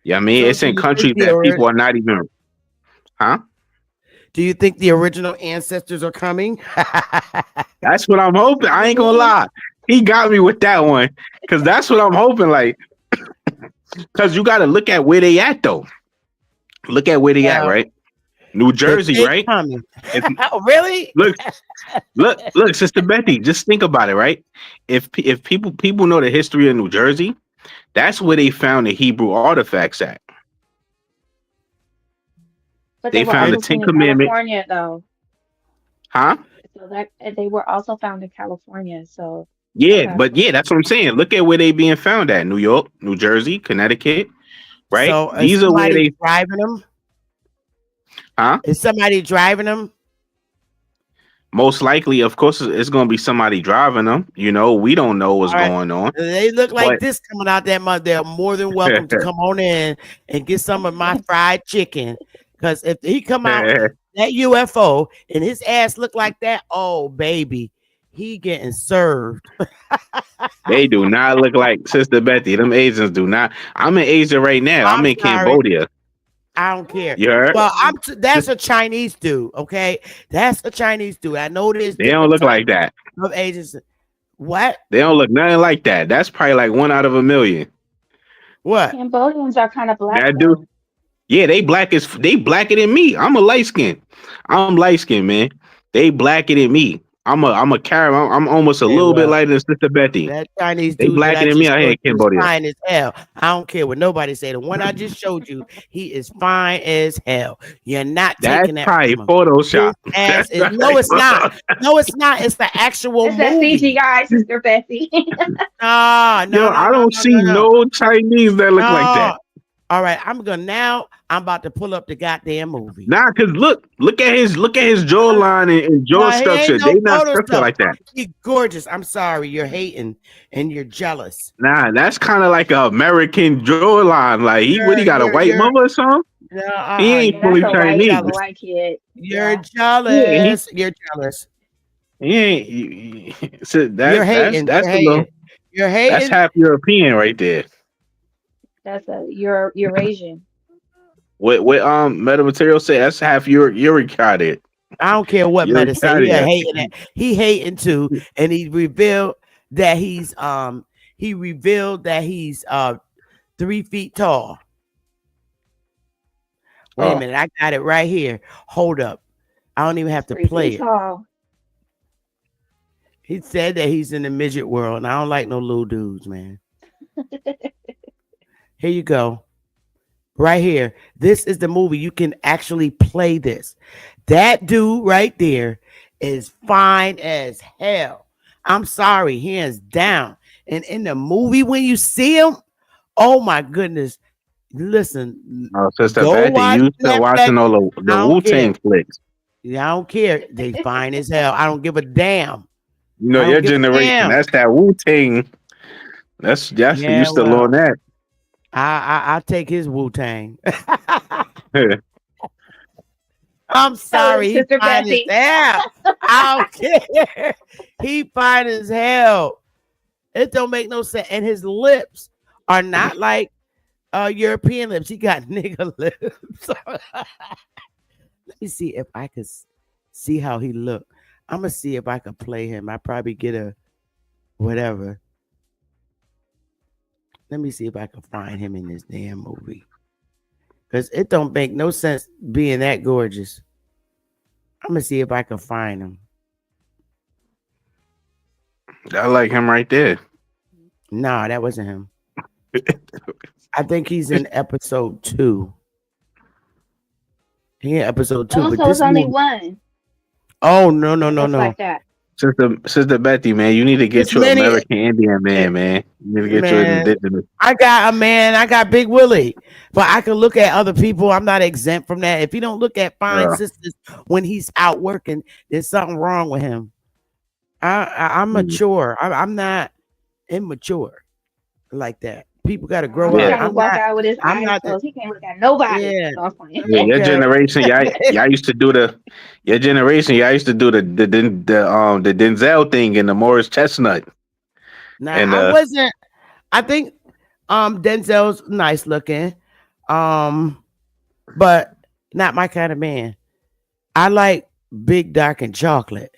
Yeah, I mean, so it's in countries that people are not even, huh? do you think the original ancestors are coming? That's what I'm hoping. I ain't gonna lie. He got me with that one. Cause that's what I'm hoping. Like, cause you gotta look at where they at though. Look at where they at, Well, right? New if Jersey, they right? coming, If oh, really? look, Sister Betty, just think about it, right? If people know the history of New Jersey, that's where they found the Hebrew artifacts at. But they They were found the also It's Ten seen in Commandments, California, though. huh? So that they were also found in California. So Yeah, okay. but yeah, that's what I'm saying. Look at where they being found at: New York, New Jersey, Connecticut, right? so is These are where somebody they, driving them? huh? Is somebody driving them? Most likely, of course, it's going to be somebody driving them. We don't know what's All right. going on, They look like but this coming out that month. They're more than welcome to come on in and get some of my fried chicken. Because if he come out that UFO and his ass look like that, oh baby, he getting served. they do not look like Sister Betty. Them Asians do not. I'm in Asia right now. I'm I'm in sorry. Cambodia. I don't care. You heard? Well, that's a Chinese dude, okay? That's a Chinese dude. I know there's They don't different look types like that. of Asians. What? They don't look nothing like that. That's probably like one out of a million. What? Cambodians are kind of black That dude. though. Yeah, they blacker than me. I'm a light skin. I'm light skin, man. They blacker than me. I'm a carrot. I'm almost a Okay, little bit well, lighter than Sister Betty. that Chinese They dude that blacker I than me just out here showed in you is Cambodia. fine as hell. I don't care what nobody say. The one I just showed you, he is fine as hell. You're not That's taking that probably from him. Photoshop. His ass That's is no, probably it's not. No, it's not. It's the actual It's that movie. CGI, Sister Bessie. No, Yo, no, no, I no, don't no, see no, no. no Chinese that look like that. No. All right, I'm about to pull up the goddamn movie. Nah, cause look at his jawline and jaw No, he structure. ain't They no not structured Photoshop. like that. He gorgeous. I'm sorry, you're hating and you're jealous. Nah, that's kind of like a American jawline. Like he what he got a white You're mother or something? no, He ain't Yeah, that's fully a Chinese. white kid. you're Yeah. Yeah, jealous. You're jealous. he ain't. So You're that's hating. You're that's a little hating. You're that's hating. half European right there. That's a Eurasian. What metamaterial say that's half Eurocarded. I don't care what Meta say. He a Eurocarded. hating it. He hating too, and he revealed that he's 3 feet tall. Wait a Oh, minute, I got it right here. Hold up. I don't even He's have to 3 feet play it. tall. He said that he's in the midget world, and I don't like no little dudes, man. Here you go. Right here. This is the movie. You can actually play this. That dude right there is fine as hell. I'm sorry, hands down. And in the movie, when you see him, oh my goodness. Listen, Oh, Sister go Betty, watch you still Netflix. watching all the I don't Wu care. Tang flicks? Yeah, I don't care. They fine as hell. I don't give a damn. You know I your don't give a generation. damn. That's that Wu Tang. That's you Yeah, still on well, that. I take his Wu Tang. I'm Tell him, sorry, he Sister fine as Bessie. hell. I don't care. He fine as hell. It don't make no sense. And his lips are not like European lips. He got nigga lips. Let me see if I could see how he look. I'm gonna see if I could play him. I probably get a whatever. Let me see if I can find him in this damn movie. Cause it don't make no sense being that gorgeous. I'm gonna see if I can find him. I like him right there. Nah, that wasn't him. I think he's in episode 2. He in episode 2, Oh, but so it's this only movie. one Oh no. that looks like that. Sister Betty, man, you need to It's get your many American Indian man, man. You need to get your man. indigenous. I got a man. I got Big Willie, but I can look at other people. I'm not exempt from that. If you don't look at fine Uh, sisters when he's out working, there's something wrong with him. I'm mm, mature. I'm not immature like that. People got to grow He up. yeah, got to walk out with his I'm eyes not. closed. He can't look at nobody. Yeah. No, I'm playing. yeah. Your Okay. generation, y'all used to do your generation, y'all used to do the Denzel thing in the Morris Chestnut, Now and I wasn't. I think Denzel's nice looking, um, but not my kind of man. I like big, dark, and chocolate.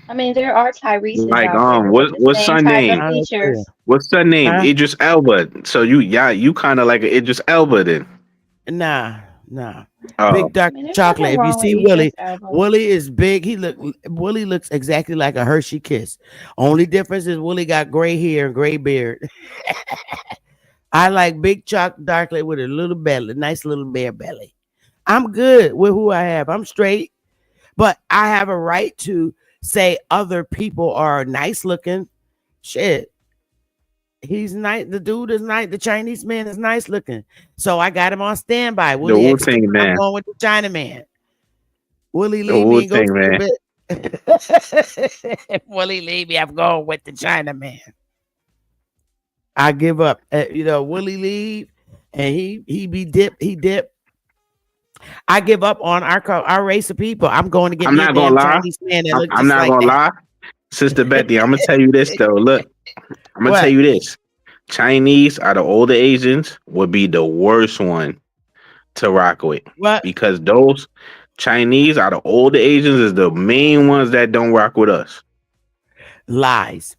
I mean, there are Tyreses like out there with the what's same son type of name? I don't care. features. What's son name? Huh? Idris Elba. So you kind of like an Idris Elba then. Nah. Oh, Big I dark mean, there's chocolate. nothing If you wrong with see Willie, Idris Elba. Willie is big. Willie looks exactly like a Hershey Kiss. Only difference is Willie got gray hair and gray beard. I like big chocolate with a little belly, nice little bare belly. I'm good with who I have. I'm straight, but I have a right to say other people are nice looking. Shit. He's nice. The dude is nice. The Chinese man is nice looking. So I got him on standby. Will the he Wu accept Tang it? I'm man. going with the China man. Will he The leave Wu me and go Tang to man. the bit? Will he leave me? I'm going with the China man. I give up. Will he leave? And he be dip. He dip. I give up on our race of people. I'm going to get I'm me a not gonna damn lie. Chinese man that look I'm just not like gonna that. lie, Sister Betty. I'm gonna tell you this though. Look, I'm gonna tell What? you this. Chinese out of all the Asians would be the worst one to rock with What? because those Chinese out of all the Asians is the main ones that don't rock with us. Lies.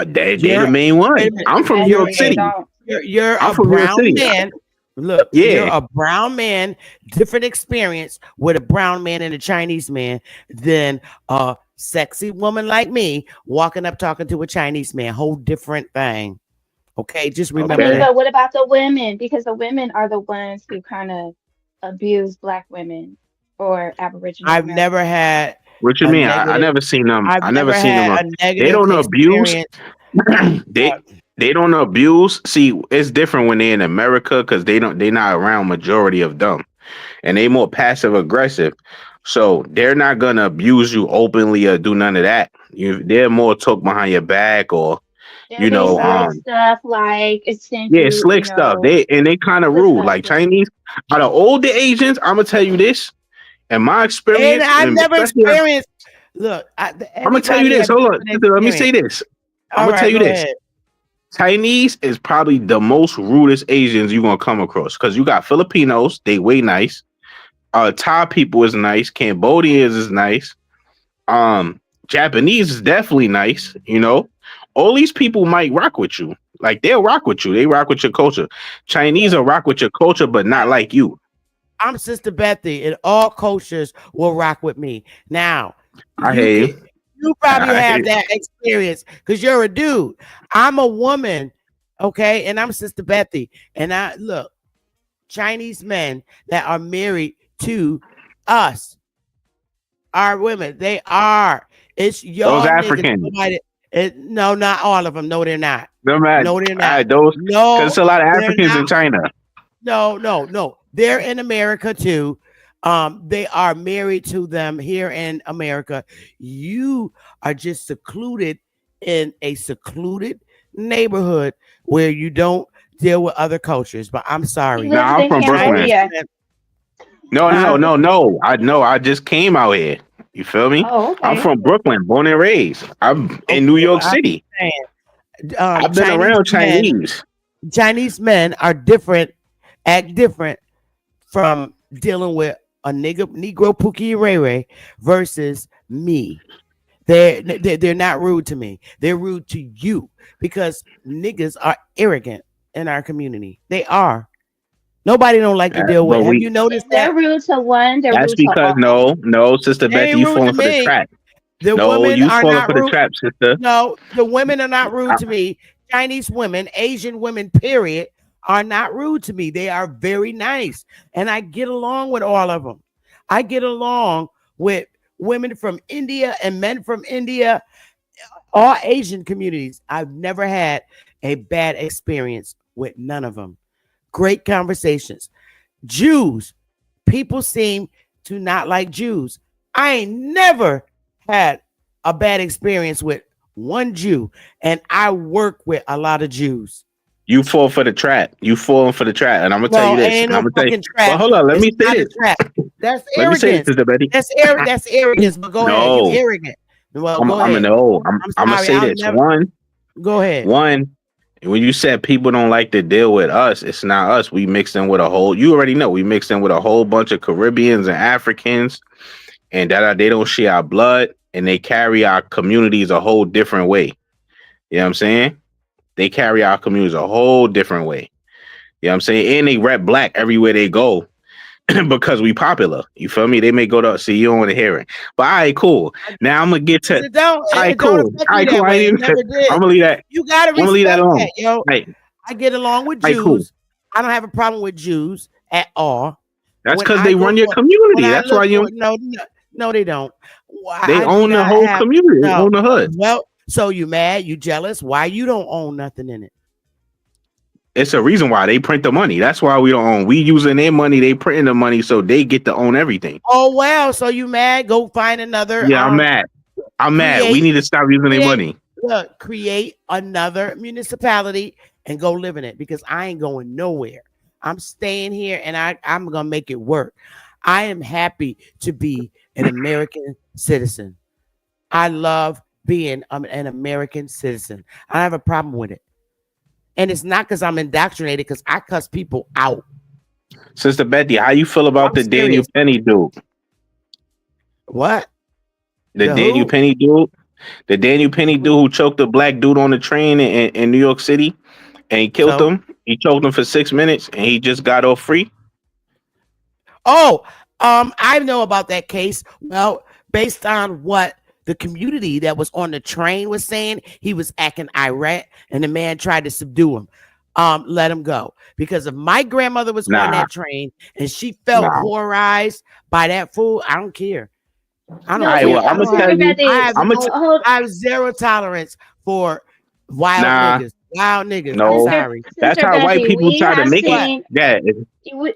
They the You're main wait a one. minute. I'm from New As You're York in, they a City. don't. you're I'm a from New York brown City. man. Look, you're Yeah. a brown man, different experience with a brown man and a Chinese man than a sexy woman like me walking up talking to a Chinese man. Whole different thing. Okay, just I remember mean, Okay. that. but what about the women? Because the women are the ones who kind of abuse Black women or Aboriginal I've never Americans. had What you a mean? I negative. never seen them. I've I never never seen them. had a They negative don't abuse. experience. they Uh, they don't abuse. See, it's different when they're in America because they not around majority of them, and they more passive aggressive. So they're not gonna abuse you openly or do none of that. They're more talk behind your back or They'll you do know slick stuff like extend yeah you, slick stuff. They kind of slick rude. stuff. Like Yeah. Chinese out of older Asians, I'm gonna tell you this. In my and experience, I've and never especially experienced. Look, I'm gonna tell you everybody this. have Hold on, different sister, let me say experience. this. I'm All gonna tell right, you go this. ahead. Chinese is probably the most rudest Asians you're gonna come across because you got Filipinos, they way nice. Thai people is nice. Cambodians is nice. Japanese is definitely nice. You know, all these people might rock with you. Like they'll rock with you. They rock with your culture. Chinese Look, will rock with your culture, but not I, like you. I'm Sister Bethy, and all cultures will rock with me. Now, I you hear can you. You probably I have hear that experience because you're a dude. I'm a woman, okay, and I'm Sister Bethy. And I look, Chinese men that are married to us are women. They are. It's those y'all niggas. Africans. No, not all of them. No, they're not. No man, No, they're not. those because No, it's a lot of they're Africans not. in China. No. They're in America too. They are married to them here in America. You are just secluded in a secluded neighborhood where you don't deal with other cultures. But I'm He sorry. Nah, lives I'm in from Chinese Brooklyn. Cambodia. men, No, no, huh? no, no. I just came out here. You feel me? Oh, I'm okay. from Brooklyn, born and raised. I'm in New Okay, York but I'm City. saying, I've been around Chinese. Chinese men are different, act different from dealing with a Negro Pookie Ray Ray versus me. They're not rude to me. They're rude to you because niggas are arrogant in our community. They are. Nobody don't like to deal with. But Have we you noticed If they're that? rude to one, they're that's rude to because all. no, Sister They Betty, ain't you rude to falling for the me. trap. The No, women you are falling not for the rude. trap, sister. No, the women are not rude I, to me. Chinese women, Asian women, period, are not rude to me. They are very nice. And I get along with all of them. I get along with women from India and men from India, all Asian communities. I've never had a bad experience with none of them. Great conversations. Jews, people seem to not like Jews. I ain't never had a bad experience with one Jew, and I work with a lot of Jews. you fall for the trap. You falling for the trap. And I'm gonna tell you No, it this. ain't And I'm no gonna tell you. fucking But trap. hold on, let It's me say not a this. trap. That's Let me say this, arrogance. Sister Betty. That's arrogance. But go ahead. You No, arrogant. Well, I'm go I'm a ahead. no. I'm I'm gonna sorry. say I'll this. never go ahead. One, when you said people don't like to deal with us, it's not us. We mixed in with a whole. You already know we mixed in with a whole bunch of Caribbeans and Africans, and that they don't share our blood, and they carry our communities a whole different way. You know what I'm saying? They carry our communities a whole different way. You know what I'm saying? And they rep black everywhere they go because we popular. You feel me? They may go to see you don't want to hear it. But all right, cool. Now I'm gonna get to It don't. all right, It don't cool. affect All me right, cool. that I way. It ain't even never I'm did. gonna leave that. You gotta I'm gonna leave that respect alone. that, yo. Right. I get along with All right, cool. Jews. I don't have a problem with Jews at all. That's When because I they go run your for when community. I That's why look you for no, they don't. they I do own the not whole have community. They no. own the hood. Well, so you mad? You jealous? Why you don't own nothing in it? It's a reason why they print the money. That's why we don't own. We using their money, they printing the money, so they get to own everything. Oh well, so you mad? Go find another Yeah, I'm mad. I'm mad. We create need to stop using their create money. create another municipality and go live in it because I ain't going nowhere. I'm staying here and I'm gonna make it work. I am happy to be an American citizen. I love being an American citizen. I don't have a problem with it. And it's not because I'm indoctrinated, because I cuss people out. Sister Betty, how you feel about I'm the Daniel serious. Penny dude? What? The The Daniel who? Penny dude? The Daniel Penny dude who choked the black dude on the train in New York City and he killed So, him. He choked him for 6 minutes and he just got off free. oh, I know about that case. Well, based on what the community that was on the train was saying, he was acting irate, and the man tried to subdue him. Let him go because if my grandmother was on Nah, that train and she felt nah. horrorized by that fool, I don't care. I All don't No, right, care. well, I'm gonna tell Sister you. I Betty, have I'm gonna no, hold, I have zero tolerance for wild nah, niggas. Wild niggas. I'm no. sorry. That's Sister how white Betty, people we try to have make it. What? seen Yeah,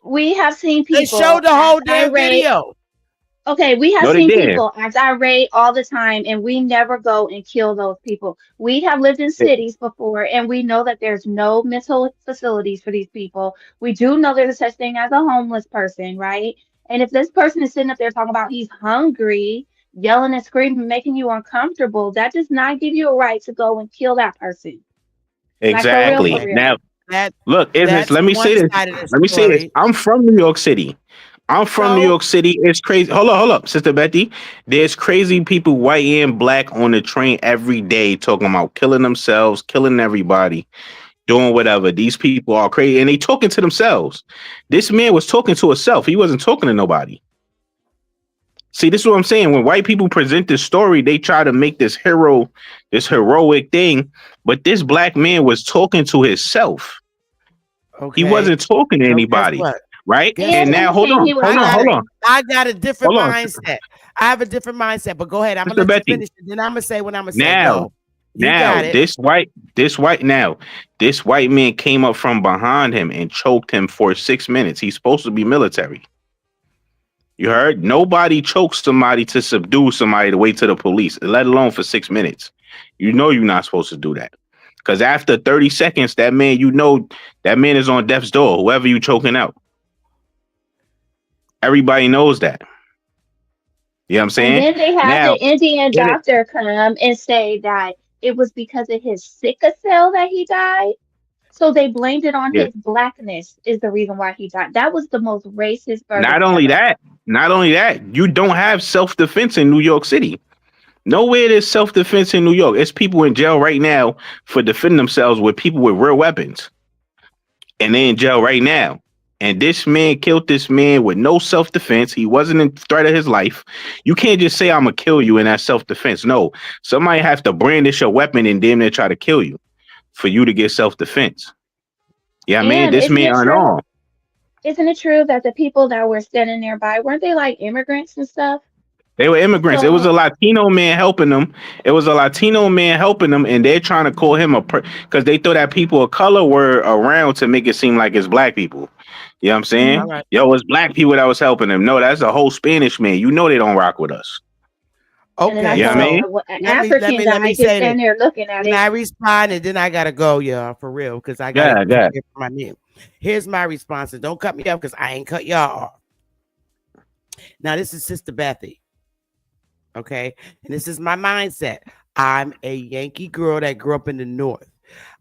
we have seen They people showed the whole act damn irate. video. Okay, we have no, they seen didn't. people act irate all the time, and we never go and kill those people. We have lived in cities before, and we know that there's no mental facilities for these people. We do know there's a such thing as a homeless person, right? And if this person is sitting up there talking about he's hungry, yelling and screaming, making you uncomfortable, that does not give you a right to go and kill that person. Like for real, for Exactly. Okay. real. Now, That look, is this? that's Let me one say this. side of the Let me say this. story. I'm from New York City. I'm from New So York City. It's crazy. Hold up, Sister Betty. There's crazy people, white and black, on the train every day talking about killing themselves, killing everybody, doing whatever. These people are crazy, and they talking to themselves. This man was talking to himself. He wasn't talking to nobody. See, this is what I'm saying. When white people present this story, they try to make this heroic thing. But this black man was talking to himself. He Okay. wasn't talking to So guess anybody, what? right? Guess And And what? now, he's saying he was lying. I got a different hold on, mindset. I have a different mindset, but go ahead. I'm gonna Sister let you Betty. finish it. Then I'm gonna say what I'm gonna say. Now, Go. You got it. this white man came up from behind him and choked him for 6 minutes. He's supposed to be military. You heard? Nobody chokes somebody to subdue somebody to wait to the police, let alone for 6 minutes. You know you're not supposed to do that. Because after 30 seconds, that man is on death's door, whoever you choking out. Everybody knows that. You know what I'm And saying? then they have Now, the Indian get it. doctor come and say that it was because of his sickle cell that he died. So they blamed it on Yeah. his blackness is the reason why he died. That was the most racist Not verdict only ever. that, not only that, you don't have self-defense in New York City. Nowhere there's self-defense in New York. It's people in jail right now for defending themselves with people with real weapons. And they're in jail right now. And this man killed this man with no self-defense. He wasn't in threat of his life. You can't just say I'm gonna kill you in that self-defense. No, somebody have to brandish a weapon and damn near try to kill you for you to get self-defense. Yeah, I mean, And this man unarmed. isn't it true that the people that were standing nearby, weren't they like immigrants and stuff? They were immigrants. It was So a Latino man helping them. And they're trying to call him because they thought that people of color were around to make it seem like it's black people. You know what I'm saying? All right. Yo, it's black people that was helping him. No, that's a whole Spanish man. You know they don't rock with us. and then I Okay. Yeah, I saw mean, So an let African me guy just say this. standing there looking at Then it. I respond, and then I gotta go, y'all, for real, because I gotta yeah. prepare for my name. Here's my response, and don't cut me off because I ain't cut y'all off. Now, this is Sister Bethy. Okay. And this is my mindset. I'm a Yankee girl that grew up in the North.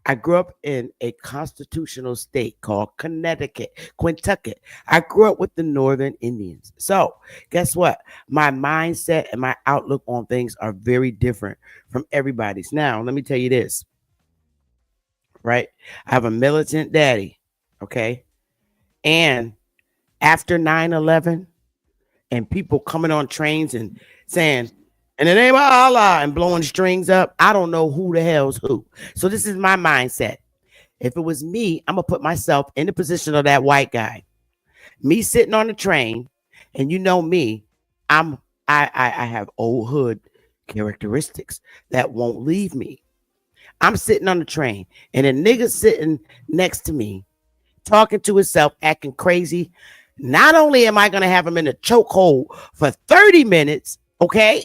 I grew up in a constitutional state called Connecticut, Quintucket. I grew up with the Northern Indians. So, guess what? My mindset and my outlook on things are very different from everybody's. Now, let me tell you this, right? I have a militant daddy, okay? And after 9/11, and people coming on trains and saying, in the name of Allah, and blowing strings up, I don't know who the hell's who. So this is my mindset. If it was me, I'm gonna put myself in the position of that white guy. Me sitting on the train, and you know me, I have old hood characteristics that won't leave me. I'm sitting on the train, and a nigga sitting next to me, talking to himself, acting crazy. Not only am I going to have him in a chokehold for 30 minutes, okay?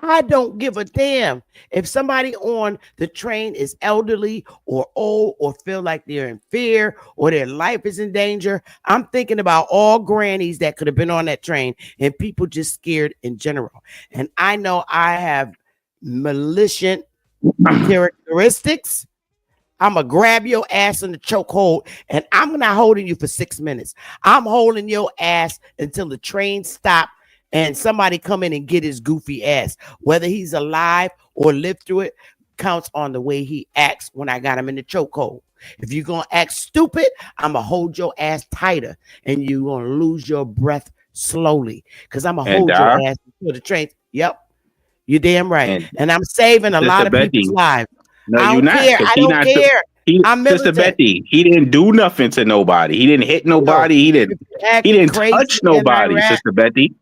I don't give a damn if somebody on the train is elderly or old or feel like they're in fear or their life is in danger. I'm thinking about all grannies that could have been on that train and people just scared in general. And I know I have malicious characteristics. I'm gonna grab your ass in the chokehold, and I'm not holding you for 6 minutes. I'm holding your ass until the train stop and somebody come in and get his goofy ass. Whether he's alive or lived through it counts on the way he acts when I got him in the chokehold. If you're gonna act stupid, I'm gonna hold your ass tighter, and you're gonna lose your breath slowly because I'm gonna And hold your ass until the train. Yep, you're damn right, and and I'm saving a lot Sister of people's Betty, lives. no, I you're don't not, care. because I don't care. I'm Sister militant. Betty, he didn't do nothing to nobody. He didn't hit Yo, nobody. if you're He acting didn't crazy touch in nobody, Iraq, Sister Betty.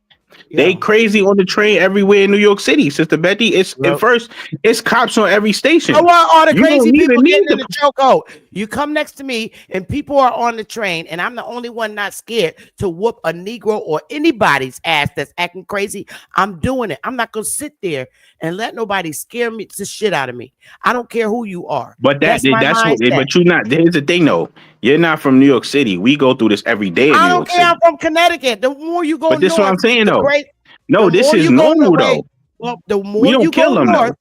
They yo, crazy on the train everywhere in New York City, Sister Betty. It's at well, first, it's cops on every I station. want all the You don't crazy even people need getting in the the chokehold. You come next to me and people are on the train, and I'm the only one not scared to whoop a Negro or anybody's ass that's acting crazy. I'm doing it. I'm not gonna sit there and let nobody scare me the shit out of me. I don't care who you are. But That's my that's what. mindset. But you're not. Here's the thing, though. You're not from New York City. We go through this every day in I New don't York care. I'm City. from Connecticut. The more you go But this is what north, I'm saying, the though. great. The No, this more is you go normal, away, though. well, the We more don't you kill go them, north,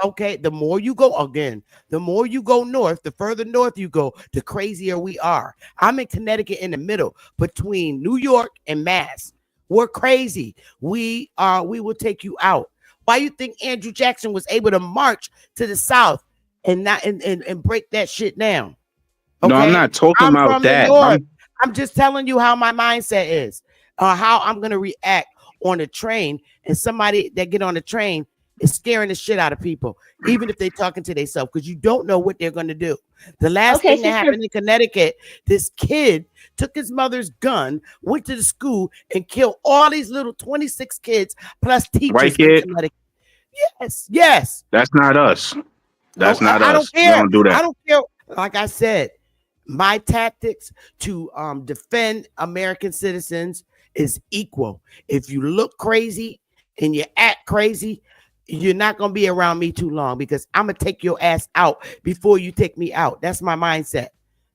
though. okay, the more you go again, the more you go north, the further north you go, the crazier we are. I'm in Connecticut in the middle between New York and Mass. We're crazy. We will take you out. Why you think Andrew Jackson was able to march to the south and not and break that shit down? No, I'm Okay. not talking I'm about from the that. north. I'm just telling you how my mindset is, how I'm gonna react on a train, and somebody that get on the train is scaring the shit out of people, even if they're talking to themselves, because you don't know what they're going to do. The last Okay, thing that happened in Connecticut, this kid took his mother's gun, went to the school, and killed all these little 26 kids plus teachers in kid? Connecticut. Yes. That's not us. That's not I don't us. We care. don't do that. I don't care. Like I said, my tactics to defend American citizens is equal. If you look crazy and you act crazy, you're not going to be around me too long, because I'm going to take your ass out before you take me out. That's my mindset.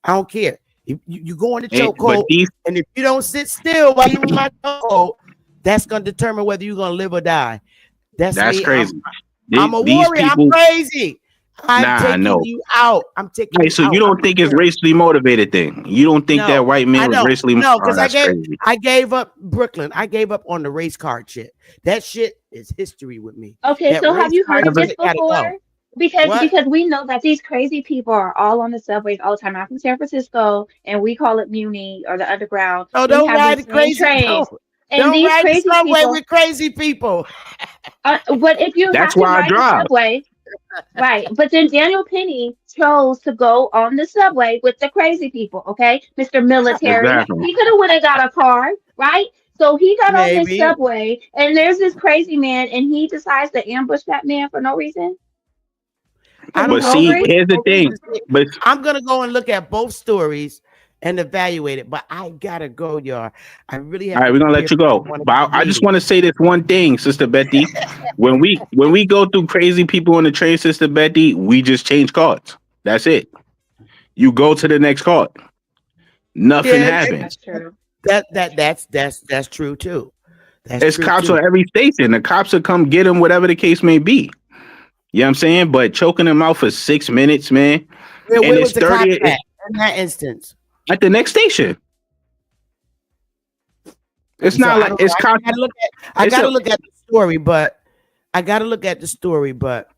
I don't care. You go in the chokehold, and if you don't sit still while you're in my chokehold, that's going to determine whether you're going to live or die. That's me. Crazy. I'm a warrior. I'm crazy. I'm taking you out. I'm taking you so out. You don't think it's racially motivated thing? You don't think that white man was racially motivated? No, because I gave up Brooklyn. I gave up on the race card shit. That shit is history with me. Okay, that so have you heard of this before? Because we know that these crazy people are all on the subways all the time. I'm from San Francisco, and we call it Muni or the Underground. Oh, don't ride the crazy trains. Don't ride the subway with crazy people. But if you have to ride the subway, right? But then Daniel Penny chose to go on the subway with the crazy people. Okay, Mr. Military, exactly. He could have went and got a car, right? So he got on this subway, and there's this crazy man, and he decides to ambush that man for no reason. But see, here's the thing. But I'm gonna go and look at both stories and evaluate it. But I gotta go, y'all. I really have. All right, we're gonna let you go. But I just want to say this one thing, Sister Betty. when we go through crazy people on the train, Sister Betty, we just change cards. That's it. You go to the next card. Nothing happens. That's true. That's true too. There's cops on every station. The cops will come get them, whatever the case may be. You know what I'm saying? But choking them out for 6 minutes, man. Where was the cop at in that instance? At the next station. It's not like it's cops. I gotta look at the story, but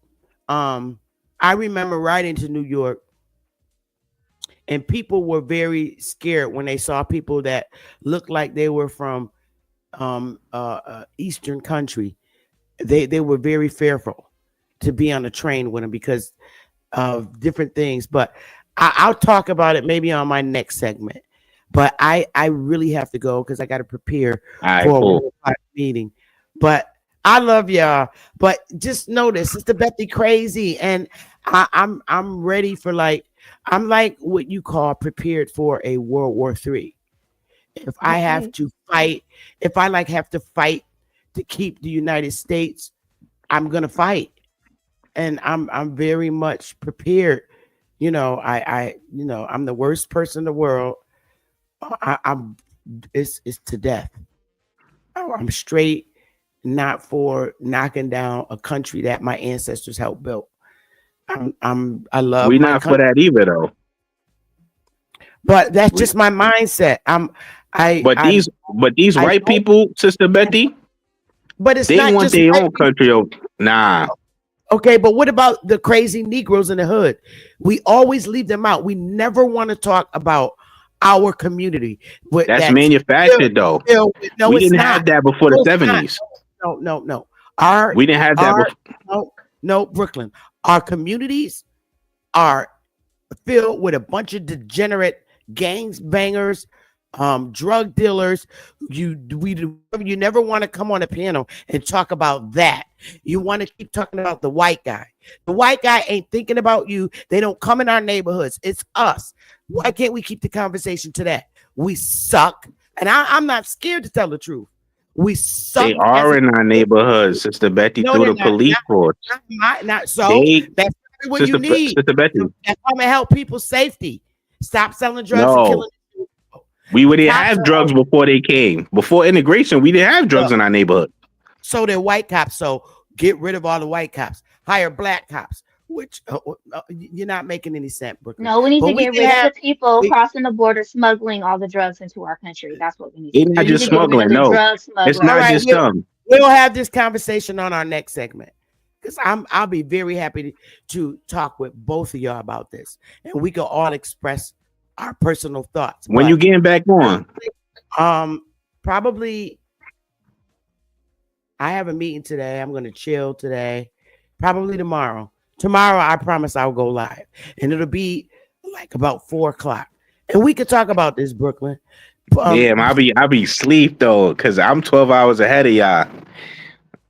I remember riding to New York, and people were very scared when they saw people that looked like they were from Eastern country. They were very fearful to be on a train with them because of different things. But I'll talk about it maybe on my next segment. But I really have to go because I got to prepare for a meeting. But I love y'all. But just notice, Sister Betty crazy, and I'm ready for I'm like what you call prepared for a World War III. If I have to fight, if I have to fight to keep the United States, I'm gonna fight, and I'm very much prepared. I'm the worst person in the world. It's to death. I'm straight not for knocking down a country that my ancestors helped build. I love. We're not for that either, though. But that's just my mindset. But these white people, Sister Betty, but it's they not want just their own country. Nah. Okay, but what about the crazy Negroes in the hood? We always leave them out. We never want to talk about our community. That's manufactured, though. No, we didn't have that before the 70s. No. We didn't have that before. No, Brooklyn. Our communities are filled with a bunch of degenerate gangs bangers, drug dealers. You never want to come on a panel and talk about that. You want to keep talking about the white guy. The white guy ain't thinking about you. They don't come in our neighborhoods. It's us. Why can't we keep the conversation to that? We suck, and I'm not scared to tell the truth. We suck. They are in our neighborhoods, Sister Betty, through the police force. Not so. That's what you need. Sister Betty, that's come and help people's safety. Stop selling drugs and killing people. We didn't have drugs before they came. Before integration, we didn't have drugs in our neighborhood. So they're white cops. So get rid of all the white cops. Hire black cops. Which you're not making any sense, Brooklyn. No, we need to get rid of the people crossing the border, smuggling all the drugs into our country. That's what we need. It's not just smuggling. No, it's not just them. We'll have this conversation on our next segment because I'll be very happy to talk with both of y'all about this, and we can all express our personal thoughts. When you getting back on? Probably I have a meeting today. I'm going to chill today, probably tomorrow. Tomorrow, I promise I'll go live, and it'll be like about 4 o'clock, and we could talk about this, Brooklyn. Damn, I be sleep though, cause I'm 12 hours ahead of y'all.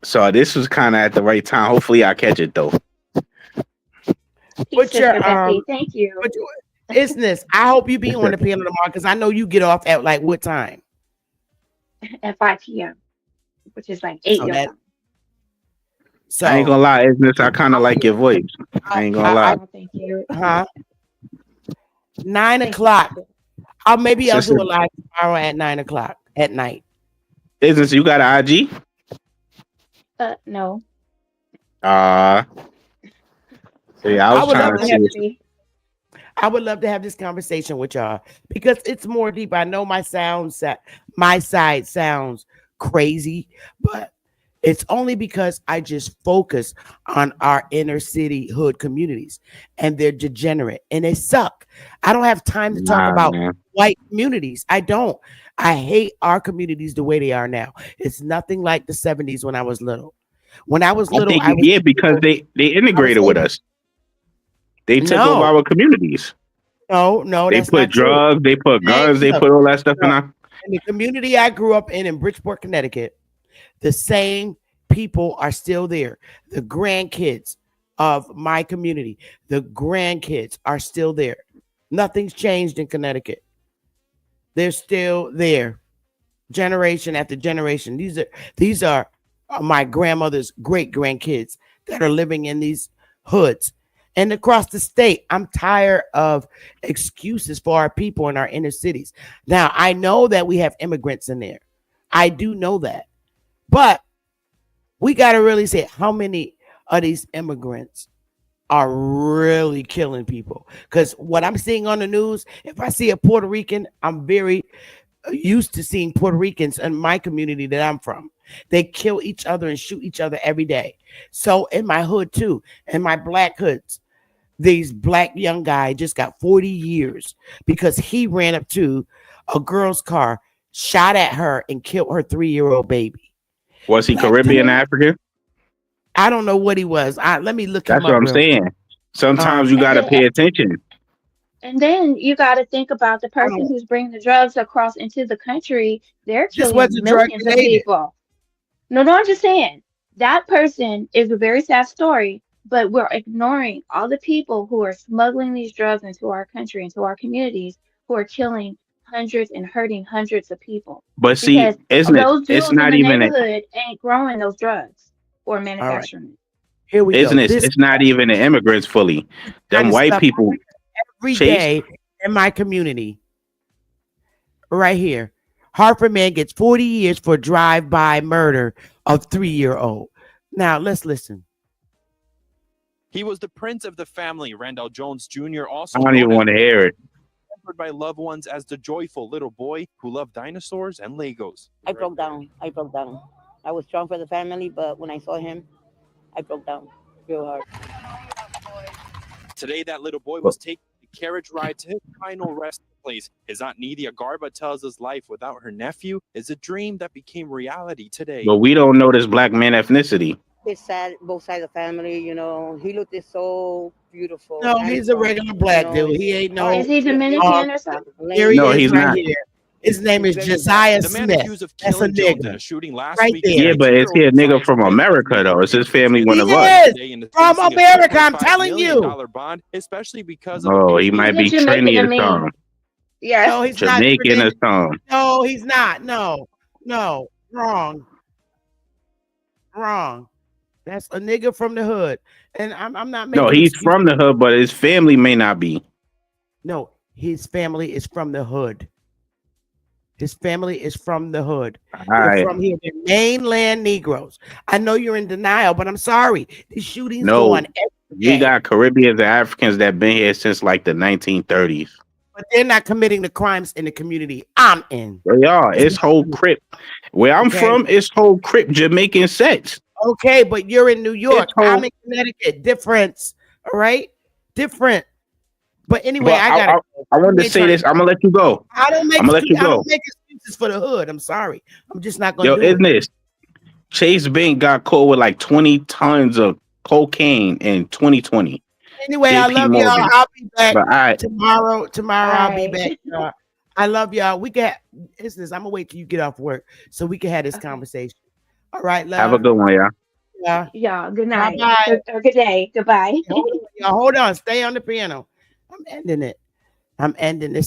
So this was kind of at the right time. Hopefully, I catch it though. What's your Sister Becky, thank you. Isn't this? I hope you be on the panel tomorrow because I know you get off at like what time? At 5 p.m., which is like 8 So your that time. so I ain't gonna lie, isn't this? I kind of like your voice. I ain't gonna lie. Oh, thank you. 9 o'clock. Maybe I'll Sister, do a live tomorrow at 9 o'clock at night. isn't this, you got an IG? No. Yeah, I was would trying love to to have see. I would love to have this conversation with y'all because it's more deep. I know my side sounds crazy, but it's only because I just focus on our inner city hood communities and they're degenerate and they suck. I don't have time to talk Nah, about man. white communities. I don't. I hate our communities the way they are now. It's nothing like the 70s when I was little. When I was I little, think I was because they I was integrated with able, us. They took over no, our communities. no, They that's put not true. drugs, they put guns, they Look, put all that stuff in look, our. in the community I grew up in Bridgeport, Connecticut, the same people are still there. The grandkids of my community, the grandkids are still there. Nothing's changed in Connecticut. They're still there, generation after generation. These are my grandmother's great grandkids that are living in these hoods and across the state. I'm tired of excuses for our people in our inner cities. Now, I know that we have immigrants in there. I do know that. But we got to really say how many of these immigrants are really killing people. Because what I'm seeing on the news, if I see a Puerto Rican, I'm very used to seeing Puerto Ricans in my community that I'm from. They kill each other and shoot each other every day. So in my hood too, in my black hoods, these black young guy just got 40 years because he ran up to a girl's car, shot at her, and killed her 3-year-old baby. Was he Black Caribbean dude. African? I don't know what he was. Let me look That's him what up I'm real quick. saying. Sometimes you And gotta then, pay attention. and then you got to think about the I person don't, who's bringing the drugs across into the country. They're this killing wasn't drug millions of related. people. No, no, I'm just saying that person is a very sad story, but we're ignoring all the people who are smuggling these drugs into our country, into our communities, who are killing hundreds and hurting hundreds of people. But see, Because isn't it? those It's dudes in not the even. neighborhood ain't growing those drugs or All right, manufacturing it. here we Isn't go. it? This It's not even the immigrants fully. kind Them of white stuff people every chase. day in my community. Right here. Hartford man gets 40 years for drive-by murder of 3-year-old. Now let's listen. He was the prince of the family, Randall Jones Jr., I also don't even known as want to hear it. remembered by loved ones as the joyful little boy who loved dinosaurs and Legos. I broke down. I was strong for the family, but when I saw him, I broke down real hard. Today, that little boy was taking the carriage ride to his final resting place. His aunt Nidia Garba tells us life without her nephew is a dream that became reality today. But we don't know this black man ethnicity. It's sad, both sides of the family, he looked so beautiful. No, he's a handsome, regular black dude. it's He ain't hard. no. Is he He has Dominican or something? Here he No, is he's right not. here. His name is He's very Josiah The man Smith. accused of That's a killing Jones in nigga a shooting last right week. there. Yeah, but is he a nigga from America though? Is his family one He of us? is from America. I'm telling you. Bond, especially because of Oh, he He's might a be Jamaican Trini to or me. something. Yes. No, he's not. Jamaican or something. No, he's not. No, wrong. That's a nigga from the hood, and I'm not No, making he's excuses. from the hood, but his family may not be. No, his family is from the hood. His family is from the hood. All They're right. from here. They're mainland Negroes. I know you're in denial, but I'm sorry. These shootings No, go on every we day, got Caribbeans and Africans that been here since like the 1930s. but they're not committing the crimes in the community I'm in. They are. It's whole Crip. Where I'm Okay. from, it's whole Crip Jamaican sets. Okay, but you're in New York. It's whole- I'm in Connecticut. Difference. All right? Different. But anyway, But I wanted to say this. I'm gonna let you go. I don't make I'm gonna let you I go. don't make excuses for the hood. I'm sorry. I'm just not gonna Yo, do isn't it. this? Chase Bank got caught with like 20 tons of cocaine in 2020. Anyway, I JP love y'all. Morgan. I'll be back But I tomorrow. Tomorrow I'll be Alright. back. Y'all. I love y'all. We got this. I'm gonna wait till you get off work so we can have this Okay. conversation. All right, have a love. good one, y'all. Yeah. Y'all, good Bye night. bye. Or good day. Goodbye. Hold on, y'all. Hold on. Stay on the piano. I'm ending it. I'm ending this.